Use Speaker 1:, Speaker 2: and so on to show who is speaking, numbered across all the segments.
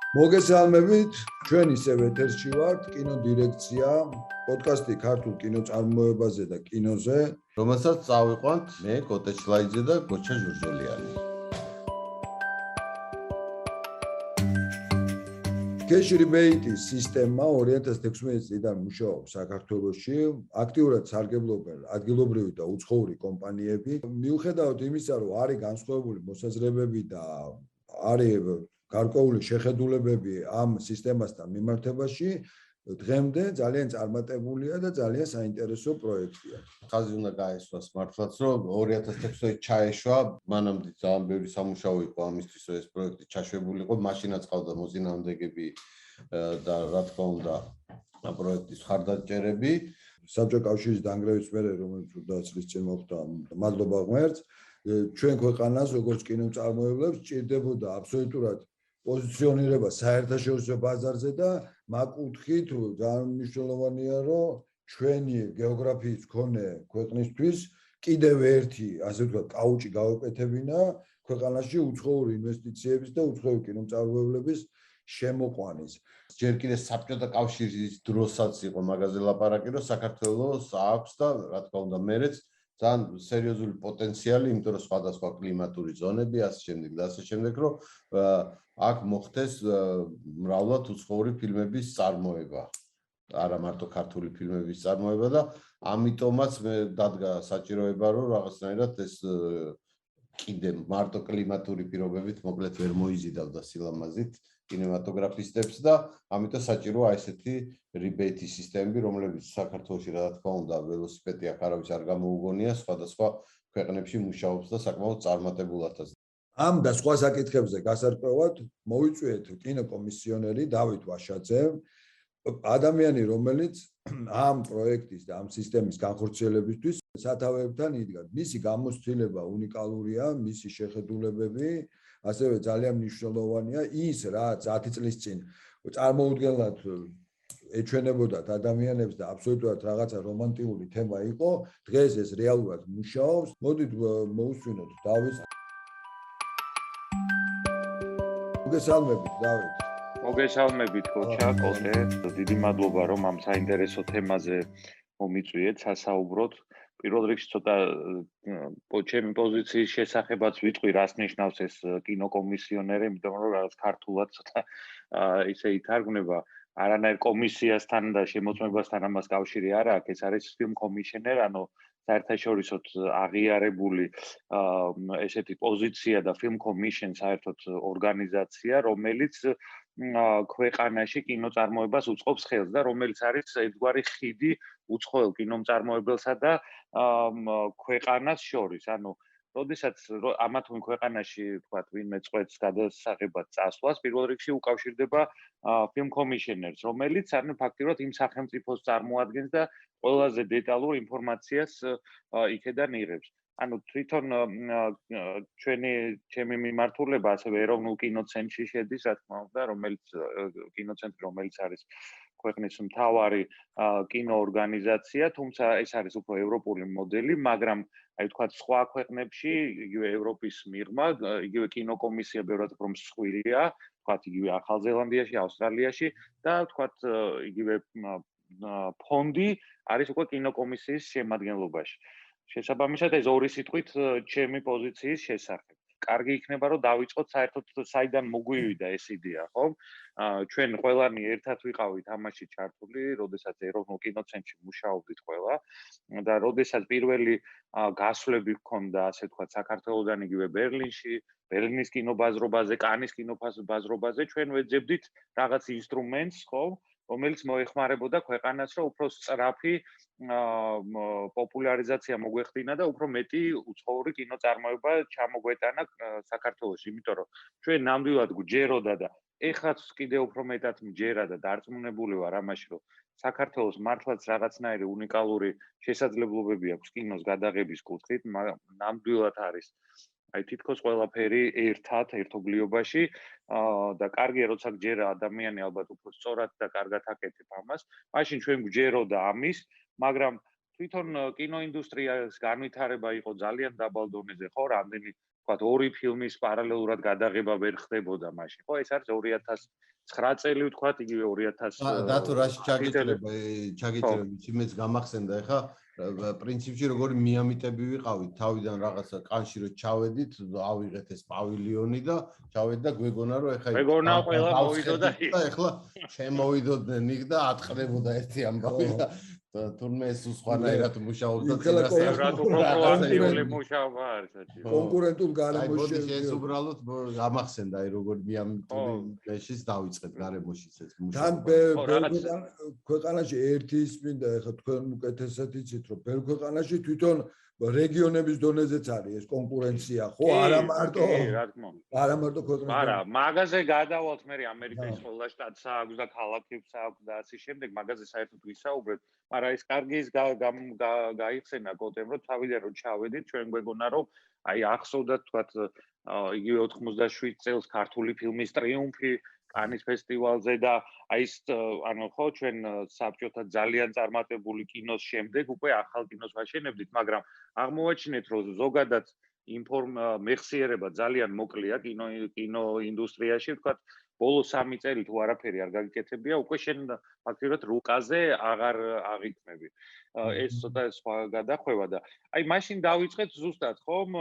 Speaker 1: მოგესალმებით, ჩვენ ისევ ეთერში ვართ, კინოდირექცია, პოდკასტი ქართულ კინოწარმოებაზე და კინოზე,
Speaker 2: რომელსაც წავიყვანთ მე, კოტე ჩლაიძე და გოჩა ჟურჟოლიანი.
Speaker 1: Cash rebate-ის სისტემა 2016 წლიდან მუშაობს საქართველოში, აქტიურად სარგებლობენ ადგილობრივი და უცხოური კომპანიები. მიუხედავად იმისა, რომ არის განსხვავებული მოსაზრებები და არის გარკვეული შეხედულებები ამ სისტემასთან მიმართებაში, დღემდე ძალიან წარმატებულია და ძალიან საინტერესო პროექტია.
Speaker 2: ხაზი უნდა გაესვას მართლაც, რომ 2016 ჩაეშვა, მანამდე ძალიან ბევრი სამუშაო იყო ამისთვის, რომ ეს პროექტი ჩაშვებულიყო, მაშინაც ყავდა მოწინააღმდეგეები და რა თქმა უნდა, პროექტის მხარდაჭერები.
Speaker 1: საბჭოთა კავშირის დანგრევის მერე, რომელიც 30 წლის წინ მოხდა, მადლობა ღმერთს, ჩვენ ქვეყანას როგორც კინომწარმოებლებს ჭირდებოდა აბსოლუტურად პოზიციონირება საერთაშორისო ბაზარზე და მაგ-კუთხით ძალიან მნიშვნელოვანია, რომ ჩვენი გეოგრაფიის მქონე ქვეყნისთვის კიდევ ერთი, ასე ვთქვათ, კაუჭი გავაკეთებინა ქვეყანაში უცხოური ინვესტიციების და უცხოური კინომწარმოებლების შემოყვანის.
Speaker 2: ჯერ კიდე საბჭოთა კავშირის დროსაც იყო მაგაზე ლაპარაკი, რომ საქართველოს აქვს და რა თქმა უნდა მერეც ძალიან სერიოზული პოტენციალი, იმიტომ რომ სხვადასხვა კლიმატური ზონები, ასე შემდეგ და ასე შემდეგ, რომ აქ მოხდეს მრავლად უცხოური ფილმების წარმოება. არა მარტო ქართული ფილმების წარმოება და ამიტომაც მე დადგა საჭიროება, რომ რაღაცნაირად ეს კიდე მარტო კლიმატური პირობებით მოკლედ ვერ მოიზიდავდა სილამაზით კინემატოგრაფისტებს და ამიტომ საჭიროა ესეთი rebate სისტემები, რომლებიც საქართველოში რა თქმა უნდა ველოსიპედი აქ არავის არ გამოუგონია, სხვადასხვა ქვეყნებში მუშაობს და საკმაოდ წარმატებულადაც.
Speaker 1: ამ და სხვა საკითხებზე გასარკვევად მოვიწვიეთ კინოკომისიონერი დავით ვაშაძე, ადამიანი, რომელიც ამ პროექტის და ამ სისტემის განხორციელებისთვის სათავეებთან იდგა. მისი გამოცდილება უნიკალურია, მისი შეხედულებები ასევე ძალიან მნიშვნელოვანია. ის, რაც 10 წლის წინ წარმოუდგენლად ეჩვენებოდათ ადამიანებს და აბსოლუტურად რაღაცა რომანტიკული თემა იყო, დღეს ეს რეალურად მუშაობს. მოდით მოусვინოთ დავით. მოგესალმებით, დავით.
Speaker 3: მოგესალმებით, გოჩა, კოტე. დიდი მადლობა, რომ ამ საინტერესო თემაზე მომიწვიეთ სასაუბროთ. პირველ რიგში ცოტა ჩემი პოზიციის შესახებაც ვიტყვი, რას ნიშნავს ეს კინოკომისიონერი, იმიტომ რომ რაღაც ქართულად ცოტა ისე ითარგმნება. არანაირ კომისიასთან და შემოწმებასთან ამას კავშირი არ აქვს, ეს არის film commissioner, ანუ საერთაშორისოდ აღიარებული ესეთი პოზიცია და film commission საერთოდ ორგანიზაცია, რომელიც ქვეყანაში კინოწარმოებას უწყობს ხელს და რომელიც არის ერთგვარი ხიდი უცხოელ კინომწარმოებელსა და ქვეყანას შორის. ანუ როდესაც ამა თუ იმ ქვეყანაში, თქვათ, ვინმე წვეთს გადასაღებად წასვლას, პირველ რიგში უკავშირდება film commissioners, რომელიც ანუ ფაქტიურად იმ სახელმწიფოს წარმოადგენს და ყველაზე დეტალურ ინფორმაციას იქედან იღებს. ანუ თვითონ ჩემი მიმართულება ასევე ეროვნულ კინოცენტრში შედის, რა თქმა უნდა, რომელიც არის ქვეყნის მთავარი კინოორგანიზაცია, თუმცა ეს არის უფრო ევროპული მოდელი, მაგრამ აი ვთქვათ, სხვა ქვეყნებში, იგივე ევროპის მიღმა, იგივე კინოკომისია ბევრად უფრო მსხვილია, ვთქვათ, იგივე ახალ ზელანდიაში, ავსტრალიაში და ვთქვათ, იგივე ფონდი არის უკვე კინოკომისიის შემადგენლობაში. შესაბამისად, ეს ორი სიტყვით ჩემი პოზიციის შესახებ. კარგი იქნება, რომ დავიწყოთ საერთოდ საიდან მოგვივიდა ეს იდეა, ხო? ჩვენ ყველანი ერთად ვიყავით ამაში ჩართული, როდესაც ეროვნულ კინოცენტრში მუშაობდით ყველა და როდესაც პირველი გასვლები ჰქონდა, ასე ვთქვათ, საქართველოსდან იგივე ბერლინში, ბერლინის კინობაზრობაზე, კანის კინობაზრობაზე, ჩვენ ვეძებდით რაღაც ინსტრუმენტს, ხო? რომელიც მოეხმარებოდა ქვეყანას, რომ უფრო სწრაფი პოპულარიზაცია მოგვეხდინა და უფრო მეტი უცხოური კინოწარმოება ჩამოგვეტანა საქართველოში, იმიტომ რომ ჩვენ ნამდვილად გვჯეროდა და ეხლაც კიდევ უფრო მეტად მჯერა და დარწმუნებული ვარ ამაში, რომ საქართველოს მართლაც რაღაცნაირი უნიკალური შესაძლებლობები აქვს კინოს გადაღების კუთხით, ნამდვილად არის აი თითქოს ყველაფერი ერთობლიობაში და კარგია როცა გჯერა ადამიანი ალბათ უფრო სწორად და კარგად აკეთებ ამას. მაშინ ჩვენ გვჯეროდა ამის, მაგრამ თვითონ კინოინდუსტრიის განვითარება იყო ძალიან დაბალ დონეზე, ხო, რამდენი ვთქვათ, ორი ფილმის პარალელურად გადაღება ვერ ხდებოდა მაშინ. ხო, ეს არის 9 წელი ვთქვათ, იგივე 2000
Speaker 2: დათო რაში ჩაგიჭრება, მეც გამახსენდა ეხა პრინციპში როგორი მიამიტები ვიყავით თავიდან რაღაცა კანში რომ ჩავედით, ავიღეთ ეს პავილიონი და ჩავედით და გვეგონა რომ ეხა
Speaker 3: მეგონა ყველა მოვიდო და
Speaker 2: ეხლა შემოვიდოდნენ იქ და ატყდებოდა ერთი ამბავი და თურმე ეს სხვანაირად მუშაობდა
Speaker 1: კონკურენტულ გარემოში
Speaker 2: ეს უბრალოდ გამახსენდა აი როგორი მიამიტების დავიწყეთ გარემოშიც ეს
Speaker 1: მუშაობა ქვეყანაში ერთი ის მინდა ეხლა თქვენ უკეთესად იცით რომ ბევრ ქვეყანაში თვითონ რეგიონების დონეზეც არის ეს კონკურენცია ხო არა მარტო ქვეყნებში
Speaker 3: არა მაგაზე გადავალთ მე ამერიკის ყველა შტატს აქვს და ქალაქებს აქვს და ასე შემდეგ მაგაზე საერთოდ ვისაუბრეთ მაგრამ ეს კარგი გაიხსენა კოტემ რომ თავიდან რომ ჩავედით ჩვენ გვეგონა რომ აი ახსოვდათ თქვათ იგივე 97 წელს ქართული ფილმის ტრიუმფი კანის ფესტივალზე და აი ეს ანუ ხო ჩვენ საბჭოთა ძალიან წარმატებული კინოს შემდეგ უკვე ახალ კინოს ვაშენებდით მაგრამ აღმოვაჩინეთ რომ ზოგადად მეხსიერება ძალიან მოკლეა კინო ინდუსტრიაში ვთქვათ ბოლო 3 წელი თუ არაფერი არ გაგიკეთებია უკვე შენ ფაქტობრივად რუკაზე აღარ აღიქმები ეს ცოტა სხვა გადახვევა და აი მაშინ დავიწყეთ ზუსტად ხომ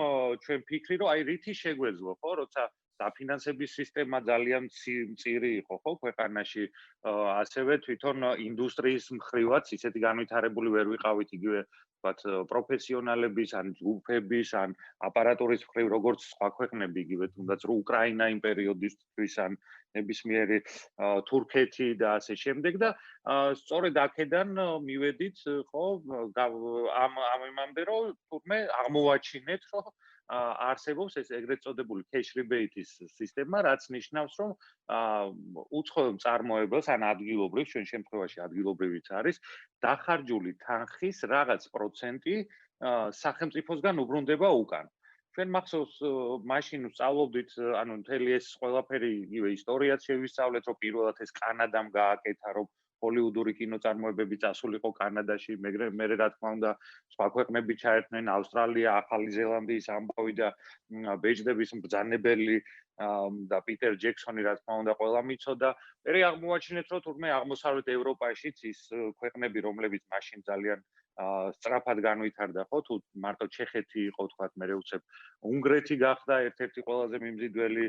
Speaker 3: ჩვენ ფიქრი რომ აი რითი შეგვეძლო ხო როცა დაფინანსების სისტემა ძალიან მწირი იყო ხო ქვეყანაში ასევე თვითონ ინდუსტრიის მხრივაც ისეთი განვითარებული ვერ ვიყავით იგივე ვთქვათ პროფესიონალების ან ჯგუფების ან აპარატურის მხრივ როგორც სხვა ქვეყნები იგივე თუნდაც უკრაინა იმ პერიოდისთვის ან ნებისმიერი თურქეთი და ასე შემდეგ და სწორედ აქედან მივედით ხო ამ იმამდე რომ თურმე აღმოვაჩინეთ რომ არსებობს ეს ეგრეთ წოდებული cash rebate-ის სისტემა, რაც ნიშნავს, რომ უცხოელ მწარმოებელს ან ადგილობრივ, ჩვენ შემთხვევაში ადგილობრივიც არის, დახარჯული თანხის რაღაც პროცენტი სახელმწიფოსგან უბრუნდება უკან. ჩვენ მახსოვს მაშინ ვსწავლობდით, ანუ მთელი ეს ყველაფერი იგივე ისტორიაც შევისწავლეთ, რომ პირველად ეს კანადამ გააკეთა, რომ ჰოლივუდური კინოწარმოებები წასულიყო კანადაში, მე რა თქმა უნდა, სხვა ქვეყნები ჩაერთნენ, ავსტრალია, ახალი ზელანდიის ამბავი და ბეჭდების მბრძანებელი და პიტერ ჯექსონი რა თქმა უნდა ყველა მიცოდა. მე აღმოვაჩინეთ, რომ თურმე აღმოსავლეთ ევროპაშიც ის ქვეყნები, რომლებიც მაშინ ძალიან სწრაფად განვითარდა, ხო, თუ მარტო ჩეხეთი იყო, თქვათ, მე უცებ უნგრეთი გახდა ერთ-ერთი ყველაზე მიმზიდველი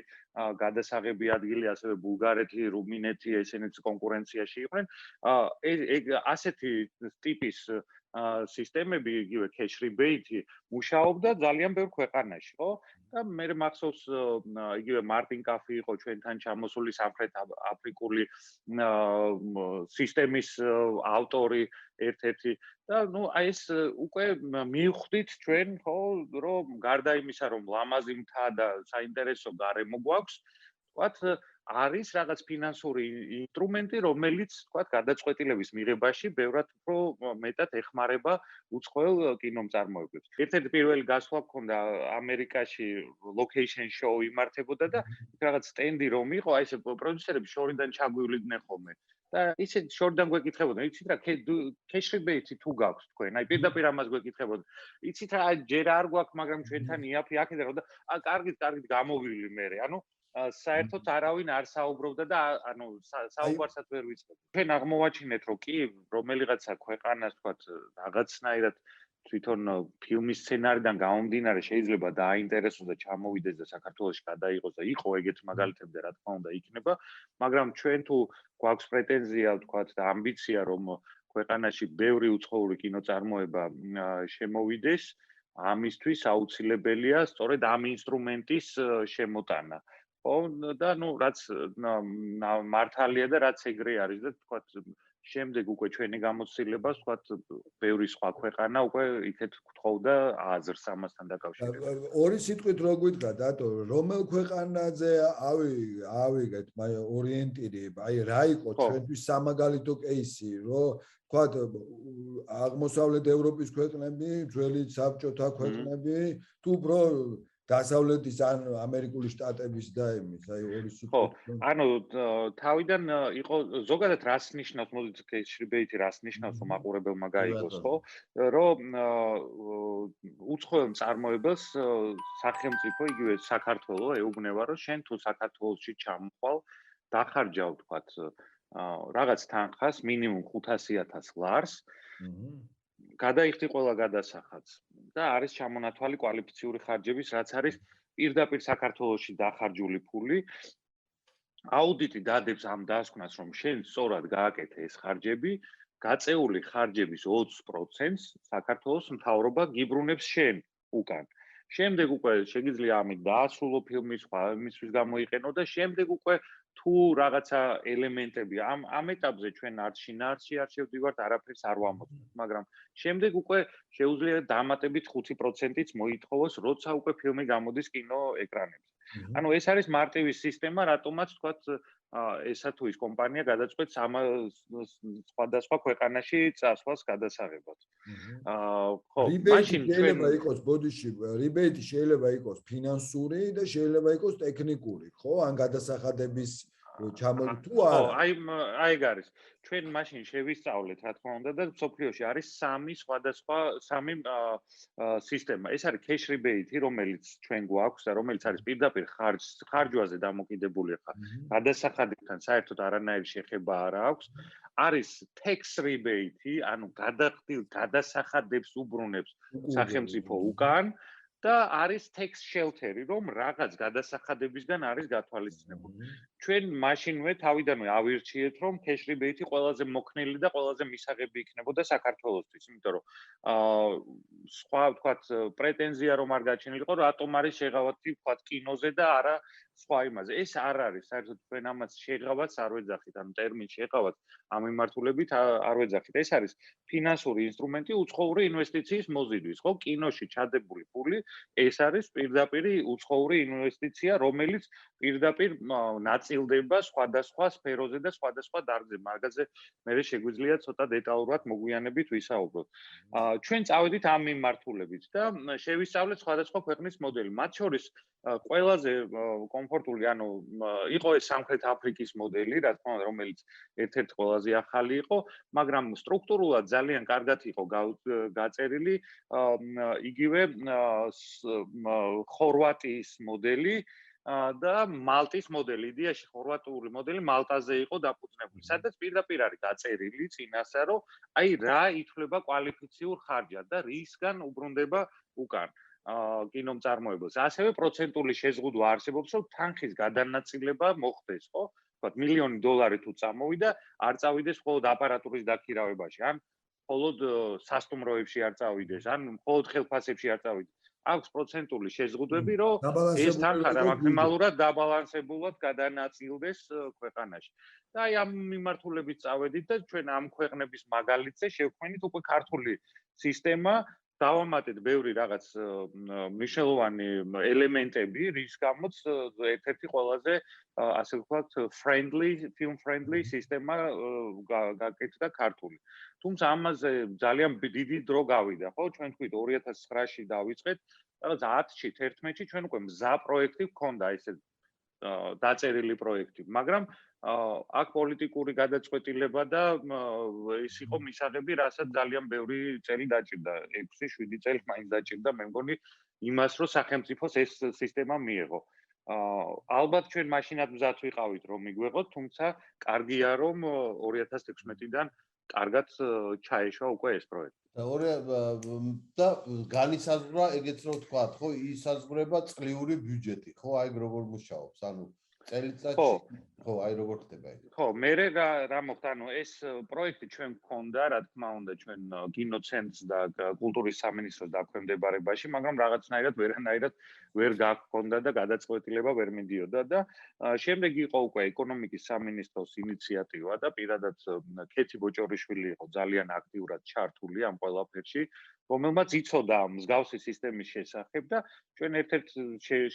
Speaker 3: გადასაღები ადგილი, ასევე ბულგარეთი, რუმინეთი, ესენიც კონკურენციაში იყვნენ. ასეთი ტიპის სისტემები, იგივე cash rebate მუშაობდა ძალიან ბევრ ქვეყანაში, ხო? და მე მახსოვს იგივე მარტინ კაფი იყო ჩვენთან ჩამოსული სამხრეთ აფრიკული სისტემის ავტორი ერთ-ერთი და ნუ აი ეს უკვე მივხვდით ჩვენ ხო რომ გარდა იმისა რომ ლამაზი მთა და საინტერესო გარემო გვაქვს თქვათ არის რაღაც ფინანსური ინსტრუმენტი რომელიც თქვათ გადაწყვეტილების მიღებაში ბევრად უფრო მეტად ეხმარება უცხოელ კინომწარმოებებს. ერთ-ერთი პირველი გასვლა მქონდა ამერიკაში location show იმართებოდა და რაღაც სტენდი რომ იყო აი ეს პროდიუსერები შორიდან ჩაგვივლიდნენ ხოლმე. და ისე შორიდან გვეკითხებოდნენ, იცით რა, cash rebate თუ გაქვს თქვენ? აი პირდაპირ ამას გვეკითხებოდნენ. იცით რა, ჯერ არ გვაქვს, მაგრამ ჩვენთან იაფი აქედან რომ და კარგით გამოვილი მე. ანუ საერთოდ არავინ არ საუბრობდა და ანუ საუბარსაც ვერ ვიწყებდი. ჩვენ აღმოვაჩინეთ, რომ კი, რომელიღაცა ქვეყანას თქვათ რაღაცნაირად თვითონ ფილმის სცენარიდან გამომდინარე შეიძლება დააინტერესოს და ჩამოვიდეს და საქართველოში გადაიღოს და იყო ეგეთ მაგალითები და რა თქმა უნდა იქნება, მაგრამ ჩვენ თუ გვაქვს პრეტენზია თქვათ და ამბიცია რომ ქვეყანაში ბევრი უცხოური კინოწარმოება შემოვიდეს, ამისთვის აუცილებელია სწორედ ამ ინსტრუმენტის შემოტანა. ხო და ნუ რაც მართალია და რაც ეგრე არის და თქვათ შემდეგ უკვე ჩვენი გამოცდილებას თქვათ ბევრი სხვა ქვეყანა უკვე იქეთ გთხოვდა აზრს ამასთან დაკავშირებით.
Speaker 1: ორი სიტყვით რო გვიდგა დათო, რომელ ქვეყანაზე ავიღეთ ორიენტირი, აი რა იყო ჩვენთვის სამაგალითო კეისი, რომ თქვათ აღმოსავლეთ ევროპის ქვეყნები, ძველი საბჭოთა ქვეყნები, თუ უფრო დასავლეთის ან ამერიკული შტატების და იმის, აი ორი სიტყვით.
Speaker 3: ხო, ანუ თავიდან იყო ზოგადად რას ნიშნავს, მოდით cash rebate რას ნიშნავს, რომ მაყურებელმა გაიგოს, ხო? რომ უცხოელ მწარმოებელს სახელმწიფო, იგივე საქართველო ეუბნება, რომ შენ თუ საქართველოში ჩამოყვალ დახარჯავ თქვათ რაღაც თანხას მინიმუმ 500.000 ლარს გადაიხდი ყველა გადასახადს და არის ჩამონათვალი კვალიფიციური ხარჯების რაც არის პირდაპირ საქართველოში დახარჯული ფული აუდიტი დადებს ამ დასკვნას რომ შენ სწორად გააკეთე ეს ხარჯები გაწეული ხარჯების 20%-ს საქართველოს მთავრობა გიბრუნებს შენ უკან შემდეგ უკვე შეგიძლია ამით დაასრულო ფილმი სხვა იმისთვის გამოიყენო და შემდეგ უკვე თუ რაღაცა ელემენტები ამ ეტაპზე ჩვენ არც შინაარსში არ შევდივართ არაფერს არ ვამოწმოთ მაგრამ შემდეგ უკვე შეუძლია დამატებით 5%-იც მოითხოვოს როცა უკვე ფილმი გამოდის კინო ეკრანებზე ანუ ეს არის მარტივი სისტემა რატომაც თქვათ ესა თუ ის კომპანია გადაწყვეტს ამ სხვადასხვა ქვეყანაში წასვლას გადასაღებად. ხო,
Speaker 1: მაშინ შეიძლება იყოს ბოდიში, რიბეიტი შეიძლება იყოს ფინანსური და შეიძლება იყოს ტექნიკური, ხო? ან გადასახადების თუ არა.
Speaker 3: აი ეგ არის. ჩვენ მაშინ შევისწავლეთ, რა თქმა უნდა და სოფლიოში არის სამი სხვადასხვა სისტემა. ეს არის cash rebate, რომელიც ჩვენ გვაქვს და რომელიც არის პირდაპირ ხარჯვაზე დამოკიდებული ხარ. გადასახადებთან საერთოდ არანაირი შეხება არ აქვს. არის tax rebate, ანუ გადახდილ გადასახადებს უბრუნებს სახელმწიფო უკან და არის tax shelter-ი, რომ რაღაც გადასახადებისგან არის გათვალისწინებული. ჩვენ მაშინვე თავიდანვე ავირჩიეთ, რომ cash rebate-ი ყველაზე მოქნილი და ყველაზე მისაღები იქნებოდა საქართველოსთვის, იმიტომ რომ სხვა ვთქვათ პრეტენზია რომ არ გაჩენილიყო, რატომ არის შეღავათი ვთქვათ კინოზე და არა სხვა იმაზე. ეს არ არის, საერთოდ ჩვენ ამას შეღავათს არ ვეძახით, ანუ ტერმინს შეღავათ ამ მიმართულებით არ ვეძახით. ეს არის ფინანსური ინსტრუმენტი უცხოური ინვესტიციის მოზიდვის, ხო? კინოში ჩადებული ფული ეს არის პირდაპირ უცხოური ინვესტიცია, რომელიც პირდაპირ ნაწილდება სხვადასხვა სფეროზე და სხვადასხვა დარგზე. მაგაზე მე შეგვიძლია ცოტა დეტალურად მოგვიანებით ვისაუბროთ. ჩვენ წავედით ამ მიმართულებით და შევისწავლეთ სხვადასხვა ქვეყნის მოდელი. მათ შორის ყველაზე კომფორტული, ანუ იყო ეს სამხრეთ აფრიკის მოდელი, რა თქმა უნდა, რომელიც ერთ-ერთი ყველაზე ახალი იყო, მაგრამ სტრუქტურულად ძალიან კარგად იყო გაწერილი იგივე ხორვატიის მოდელი და მალტის მოდელი. იდეაში ხორვატული მოდელი მალტაზე იყო დაფუძნებული, სადაც პირდაპირ არის დაწერილი წინასწარ, რომ აი რა ითვლება კვალიფიციურ ხარჯად და რისგან უბრუნდება უკან კინომწარმოებელს. ასევე პროცენტული შეზღუდვა არსებობს, რომ თანხის გადანაწილება მოხდეს, ხო? ვთქვათ, $1,000,000 თუ წამოვიდა, არ წავიდეს მხოლოდ აპარატურის დაქირავებაში, ან მხოლოდ სასტუმროებში არ წავიდეს, ან მხოლოდ ხელფასებში არ წავიდეს. აქვს პროცენტული შეზღუდვები, რომ ეს თანხა მაქსიმალურად დაბალანსებულად გადანაწილდეს ქვეყანაში. და აი ამ მიმართულებით წავედით და ჩვენ ამ ქვეყნების მაგალითზე შევქმნით უკვე ქართული სისტემა დავამატეთ ბევრი რაღაც მნიშვნელოვანი ელემენტები, რის გამოც ერთ-ერთი ყველაზე ასე ვთქვათ film friendly სისტემა გაკეთდა ქართული. თუმცა ამაზე ძალიან დიდი დრო გავიდა, ხო? ჩვენ თქვით 2009-ში დავიწყეთ, რაღაც 10-ში, 11-ში ჩვენ უკვე მზა პროექტი გქონდა, ესე დაწერილი პროექტი, მაგრამ აქ პოლიტიკური გადაწყვეტილება და ის იყო მისაღები, რასაც ძალიან ბევრი წელი დაჭირდა, 6-7 წელი მაინც დაჭირდა, მე მგონი იმას, რომ სახელმწიფოს ეს სისტემა მიეღო. ალბათ ჩვენ მაშინაც მზად ვიყავით, რომ მიგვეღოთ, თუმცა კარგია, რომ 2016-დან კარგად ჩაეშვა უკვე ეს პროექტი.
Speaker 2: და განისაზღვრა ეგეც რო თქვა, ხო, ისაზღვრება წლიური ბიუჯეტი, ხო, აი როგორ მუშაობს, ანუ წელიწადში ხო, აი როგორ ხდება ეს?
Speaker 3: ხო, მე რა მოხდა, ანუ ეს პროექტი ჩვენ გქონდა, რა თქმა უნდა, ჩვენ კინოცენტრს და კულტურის სამინისტროს დაქვემდებარებაში, მაგრამ რაღაცნაირად ვერანაირად ვერ გაგქონდა და გადაწყვეტილება ვერ მიდიოდა და შემდეგ იყო უკვე ეკონომიკის სამინისტროს ინიციატივა და პირადად ქეთი ბოჭორიშვილი იყო ძალიან აქტიურად ჩართული ამ ყველაფერში, რომელმაც იცოდა მსგავსი სისტემის შესახებ და ჩვენ ერთ-ერთ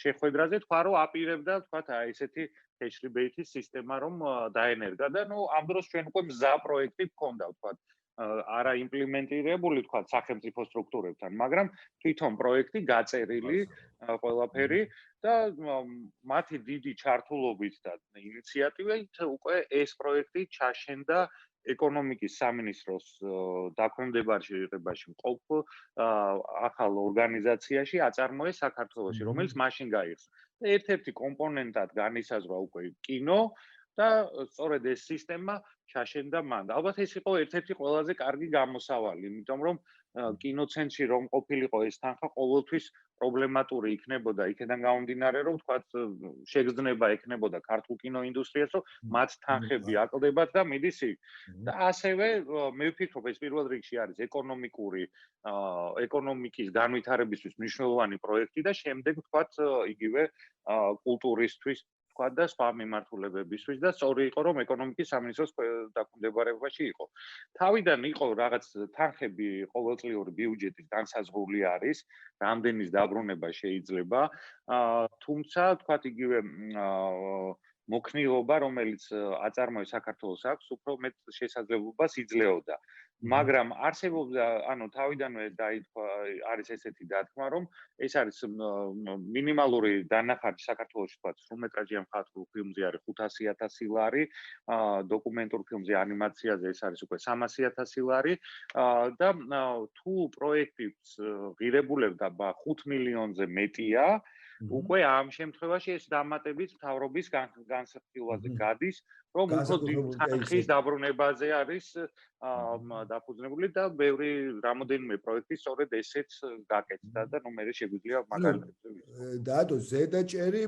Speaker 3: შეხვედრაზე თქვა, რომ აპირებდა, თქვათ, აი ესეთი cash rebate-ის სისტემა რომ დაენერგა და ნუ ამ დროს ჩვენ უკვე მზა პროექტი გქონდა, თქვათ, არა იმპლემენტირებული, თქვათ, სახელმწიფო სტრუქტურებთან, მაგრამ თვითონ პროექტი გაწერილი ყველაფერი და მათი დიდი ჩართულობით და ინიციატივით უკვე ეს პროექტი ჩაშენდა ეკონომიკის სამინისტროს დაქვემდებარებაში მყოფ ახალ ორგანიზაციაში აწარმოეს საქართველოში, რომელიც მაშინ გაიხსნა. და ერთ-ერთი კომპონენტად განისაზღვრა უკვე კინო და სწორედ ეს სისტემა ჩაშენდა მან. ალბათ ეს იყო ერთ-ერთი ყველაზე კარგი გამოსავალი, იმიტომ რომ კინოცენტრში რომ ყოფილიყო ეს თანხა ყოველთვის პრობლემატური იქნებოდა, იქიდან გამომდინარე, რომ თქვათ შეგრძნება ექნებოდა ქართულ კინოინდუსტრიას, რომ მათ თანხები აკლდებათ და მიდის იქ. და ასევე მე ვფიქრობ, ეს პირველ რიგში არის ეკონომიკის განვითარებისთვის მნიშვნელოვანი პროექტი და შემდეგ თქვათ იგივე კულტურისთვის თქვა და სხვა მიმართულებებისთვის და სწორი იყო რომ ეკონომიკის სამინისტროს დაქვემდებარებაში იყო. თავიდან იყო რაღაც თანხები ყოველწლიური ბიუჯეტის განსაზღვრული არის, რამდენის დაბრუნება შეიძლება, თუმცა თქვა იგივე მოქნილობა, რომელიც აწარმოებს საქართველოს აქვს, უფრო მეტ შესაძლებლობას იძლეოდა. მაგრამ არსებობდა, ანუ თავიდანვე დაითქვა არის ესეთი დათქმა, რომ ეს არის მინიმალური დანახარჯი საქართველოში თქვა სრულმეტრაჟიან მხატვრულ ფილმზე არის 500,000 ლარი, დოკუმენტურ ფილმზე ანიმაციაზე ეს არის უკვე 300,000 ლარი და თუ პროექტიც ღირებულებდა 5 მილიონზე მეტია, უკვე ამ შემთხვევაში ეს დამატებით მთავრობის განსახილვაზე გადის, რომ უფრო თანხის დაბრუნებაზე არის დაფუძნებული და ბევრი რამოდენიმე პროექტი სწორედ ესეც გაკეთდა და ნუ მე შეგვიძლია მაგალითებზე ვისაუბროთ.
Speaker 1: დაადო ზედაჭერი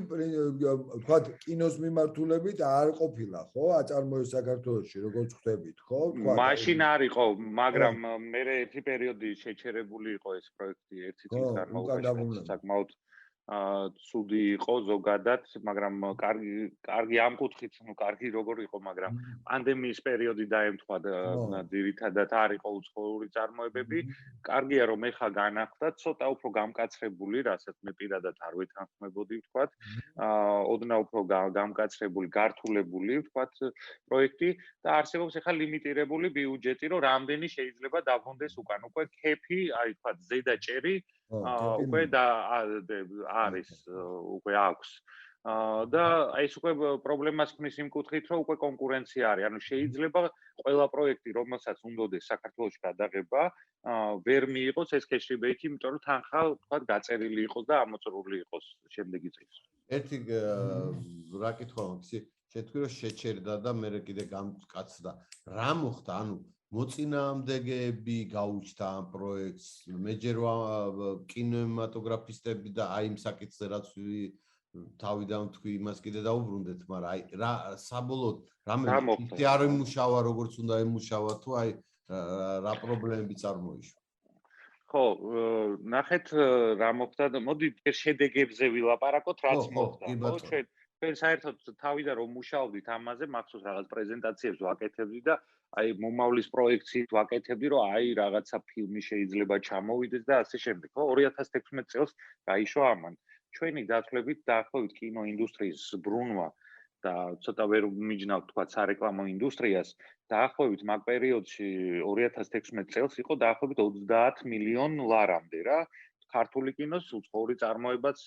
Speaker 1: თქვა კინოს მიმართულებით არ ყოფილა, ხო? აწარმოებს საქართველოში, როგორც ხვდებით, ხო?
Speaker 3: მაშინ არ იყო, მაგრამ მე ერთი პერიოდი შეჩერებული იყო ეს პროექტი ერთი წლის განმავლობაში საკმაოდ ცუდი იყო ზოგადად, მაგრამ კარგი ამ კუთხით, ნუ კარგი როგორ იყო, მაგრამ პანდემიის პერიოდი დაემთხვა და ძირითადად არ იყო უცხოური წარმოებები. კარგია რომ ეხა განახლდა, ცოტა უფრო გამკაცრებული, რასაც მე პირადად არ ვეთანხმებოდი, ვთქვათ, ოდნავ უფრო გამკაცრებული, გართულებული, ვთქვათ, პროექტი და არსებობს ეხა ლიმიტირებული ბიუჯეტი, რომ რამდენი შეიძლება დაბრუნდეს უკან. უკვე ქეფი, აი ვთქვათ, ზედაჭერი უკვე და არის უკვე აქვს და ეს უკვე პრობლემას ქმნის იმ კუთხით, რომ უკვე კონკურენცია არის. ანუ შეიძლება ყველა პროექტი, რომელსაც უნდადეს საქართველოში გადაღება, ვერ მიიღოს ეს cash-rebate, იმიტომ რომ თანხა, თქვათ, გაწერილი იყოს და ამოწურული იყოს შემდეგი წლის.
Speaker 2: ერთი რა კითხვა მაქვს, შეთქვი რომ შეჩერდა და მე კიდე გამკაცდა. რა მოხდა? ანუ მოწინააღმდეგეები გაუჩნდა ამ პროექტს, მეჯერვა კინემატოგრაფისტები და აი იმ საკითხზე რაც თავიდან თქვი იმას კიდე დაუბრუნდეთ, მაგრამ აი რა საბოლოოდ რამე არ იმუშავა როგორც უნდა იმუშავა თუ აი რა პრობლემები წარმოიშვა.
Speaker 3: ხო, ნახეთ რა მოხდა და მოდი შედეგებზე ვილაპარაკოთ, რაც მოხდა. ხო, ჩვენ საერთოდ თავიდან რომ მუშაობდით ამაზე, მახსოვს რაღაც პრეზენტაციებს ვაკეთებდი და აი მომავლის პროექციით ვაკეთებდი, რომ აი რაღაცა ფილმი შეიძლება ჩამოვიდეს და ასე შემდეგ. ხო, 2016 წელს გაიშვა ამან. ჩვენი დათვლებით დაახლოებით კინოინდუსტრიის ბრუნვა და ცოტა ვერ მიჯნავთ თქვა სარეკლამო ინდუსტრიას, დაახლოებით მაგ პერიოდში 2016 წელს იყო დაახლოებით 30 მილიონ ლარამდე რა, ქართული კინოს უცხოური წარმოებაც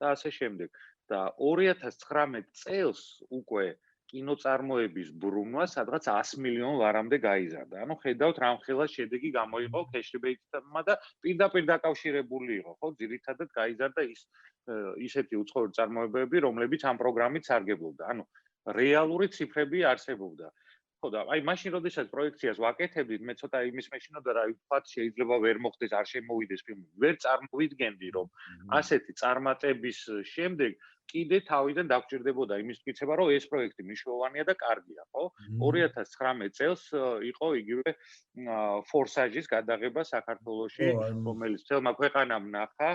Speaker 3: და ასე შემდეგ. და 2019 წელს უკვე კინოწარმოების ბრუნვა სადღაც 100 მილიონ ლარამდე გაიზარდა. ანუ ხედავთ რამხელა შედეგი გამოიყო cash-rebate-მა და პირდაპირ დაკავშირებული იყო, ხო, ძირითადად გაიზარდა ისეთი უცხოური წარმოებები, რომლებიც ამ პროგრამით სარგებლობდა. ანუ რეალური ციფრები არსებობდა. ხო და აი მაშინ როდესაც პროექციას ვაკეთებდით, მე ცოტა იმის მეშინოდა რა ვთქვათ, შეიძლება ვერ მოხდეს, არ შემოვიდეს ფილმი. ვერ წარმოვიდგენდი, რომ ასეთი წარმატების შემდეგ კიდე თავიდან დაგჭირდებოდა იმის მტკიცება, რომ ეს პროექტი მნიშვნელოვანია და კარგია, ხო? 2019 წელს იყო იგივე ფორსაჟის გადაღება საქართველოში, რომელიც თელმა ქვეყანამ ნახა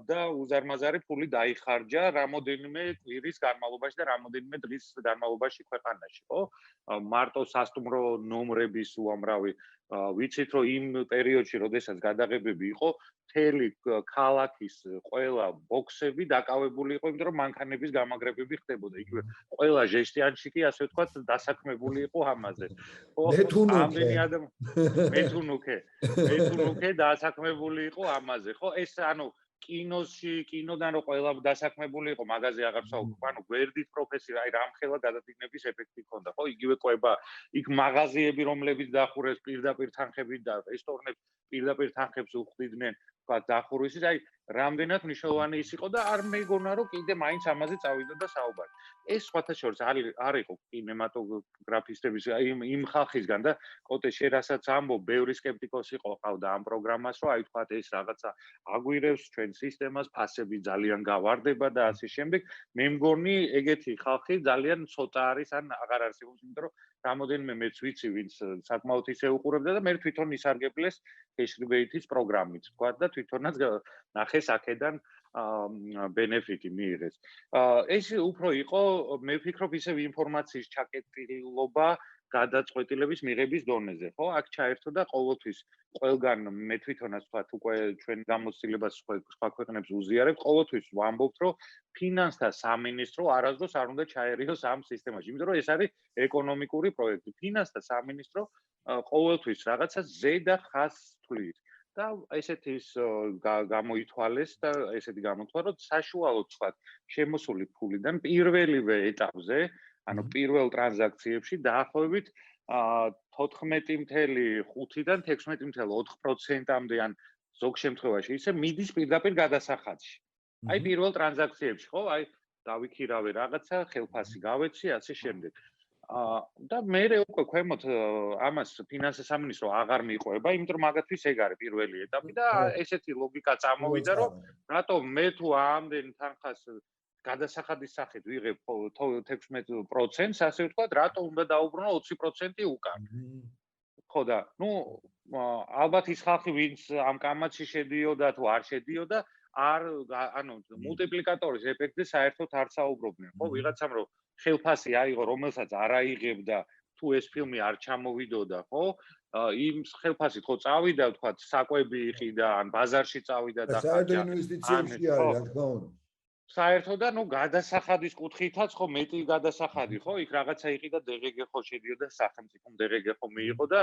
Speaker 3: და უზარმაზარი ფული დაიხარჯა რამოდენიმე კვირის განმავლობაში და რამოდენიმე დღის განმავლობაში ქვეყანაში, ხო? მარტო სასტუმრო ნომრების უამრავი ვიცით, რომ იმ პერიოდში, როდესაც გადაღებები იყო, მთელი ქალაქის ყველა ბოქსები დაკავებული იყო, იმიტომ რომ მანქანების გამაგრებები ხდებოდა. იგივე ყველა ჟესტიანში კი ასე ვთქვათ, დასაქმებული იყო ამაზე. ხო, ამდენი ადამიანი მეთუნუქე დასაქმებული იყო ამაზე. ხო, ეს ანუ კინოდან რო ყველა დასაქმებული იყო, მაგაზე აღარ ვსაუბრობ. ანუ გვერდით პროფესია, აი რამხელა გადადგმების ეფექტი ჰქონდა, ხო? იგივე კვება, იქ მაღაზიები, რომლებიც დახურეს პირდაპირ თანხებით და რესტორნებს პირდაპირ თანხებს უხდიდნენ. თქვა დახურვის აი რამდენად მნიშვნელოვანი ის იყო და არ მეგონა რომ კიდე მაინც ამაზე წავიდოდა საუბარი. ეს სხვათა შორის არ იყო კინემატოგრაფისტების იმ ხალხისგან და კოტე შენ რასაც ამბობ, ბევრი სკეპტიკოსი ყავდა ამ პროგრამას, რომ აი თქვა ეს რაღაცა აგვირევს ჩვენ სისტემას, ფასები ძალიან გავარდება და ასე შემდეგ. მე მგონი ეგეთი ხალხი ძალიან ცოტა არის ან აღარ არსებობს, იმიტომ რომ რამოდენიმე მეც ვიცი, ვინც საკმაოდ ისე უყურებდა და მე თვითონ ისარგებლეს კეშრიბეითის პროგრამით, თქვა და თვითონაც ნახეს აქედან ბენეფიტი მიიღეს. ეს უფრო იყო, მე ვფიქრობ, ისევ ინფორმაციის ჩაკეტილობა გადაწყვეტილების მიღების დონეზე, ხო? აქ ჩაერთო და ყოველთვის ყველგან მე თვითონაც ვთქვათ, უკვე ჩვენ გამოცდილებას სხვა ქვეყნებს უზიარებ, ყოველთვის ვამბობთ, რომ ფინანსთა სამინისტრო არასდროს არ უნდა ჩაერიოს ამ სისტემაში, იმიტომ რომ ეს არის ეკონომიკური პროექტი. ფინანსთა სამინისტრო ყოველთვის რაღაცას ზედა ხაზს თვლის. და ესეთი ის გამოითვალეს და ესეთი გამოთვალა, რომ საშუალოდ თქვა შემოსული ფულიდან პირველივე ეტაპზე, ანუ პირველ ტრანზაქციებში დაახლოებით 14.5-დან 16.4%-მდე ან ზოგ შემთხვევაში ისე მიდის პირდაპირ გადასახადში. აი პირველ ტრანზაქციებში, ხო? აი დავიქირავე რაღაცა, ხელფასი გავეცი, ასე შემდეგ. და მე უკვე ქვემოთ ამას ფინანსთა სამინისტრო აღარ მიყვება, იმიტომ რომ მაგათთვის ეგ არის პირველი ეტაპი და ესეთი ლოგიკა წამოვიდა, რომ რატომ მე თუ ამდენ თანხას გადასახადის სახით ვიღებ 16%-ს, ასე ვთქვათ, რატომ უნდა დაუბრუნო 20% უკან. ხო და, ალბათ ის ხალხი, ვინც ამ კამათში შედიოდა თუ არ შედიოდა, მულტიპლიკატორის ეფექტზე საერთოდ არ საუბრობდნენ, ხო? ვიღაცამ რომ ხელფასი აიღო, რომელსაც არ აიღებდა, თუ ეს ფილმი არ ჩამოვიდოდა, ხო? იმ ხელფასით ხო წავიდა, ვთქვათ, საკვები იყიდა, ან ბაზარში წავიდა და
Speaker 1: საერთო ინვესტიციებში არის, რა თქმა უნდა.
Speaker 3: საერთოდ და გადასახადის კუთხითაც ხო მეტი გადასახადი, ხო? იქ რაღაცა იყიდა DGG ხო შედიოდა სახელმწიფო DGG ხო მიიღო და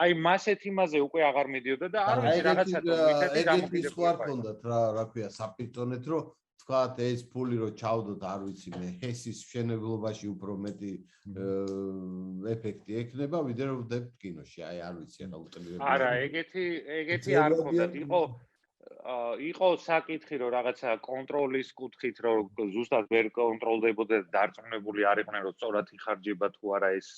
Speaker 3: აი მასეთ იმაზე უკვე აღარ მიდიოდა და არ ვიცი რაღაცა თვითეთი
Speaker 2: გამოკიდებულება. ეგ ჰქონდათ რა ქვია, საპირწონეთ, რომ თქვათ ეს ფული რო ჩავდოთ, არ ვიცი მე, ჰესის მშენებლობაში უფრო მეტი ეფექტი ექნება, ვიდრე რომ ვდებთ კინოში. აი არ ვიცი, ახლა უტრირებული.
Speaker 3: არა, ეგეთი არ ქონდათ. იყო საკითხი, რომ რაღაცა კონტროლის კუთხით, რომ ზუსტად ვერ კონტროლდებოდა და დარწმუნებული არ იყვნენ, რომ სწორად იხარჯება თუ არა ეს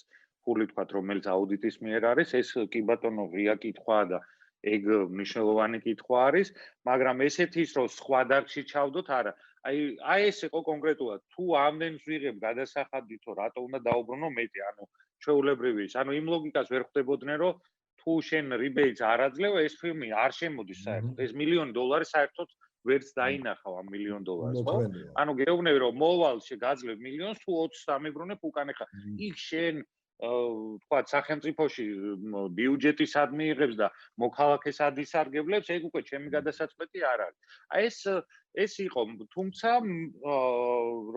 Speaker 3: ფული, თქვათ, რომელიც აუდიტის მიერ არის, ეს კი ბატონო ღია კითხვაა და ეგ მნიშვნელოვანი კითხვა არის, მაგრამ ესეთი ის რომ სხვა დარგში ჩავდოთ, არა. აი ეს იყო კონკრეტულად, თუ ამდენს ვიღებ გადასახადითო, რატო უნდა დაუბრუნო მეტი, ჩვეულებრივი ის. იმ ლოგიკას ვერ ხვდებოდნენ, რომ თუ შენ rebate-ს არ აძლევ, ეს ფილმი არ შემოდის საერთოდ. ეს $1 მილიონ საერთოდ ვერც დაინახავ ამ $1 მილიონ, ხო? გეუბნები რომ მოვალში გაძლევ მილიონს, თუ 20 დამიბრუნებ უკან ხა. იქ შენ თქვათ სახელმწიფოში ბიუჯეტისადმი იღებს და მოქალაქეს ადისარგებლებს, ეგ უკვე ჩემი გადასაწყვეტი არ არის. ეს იყო, თუმცა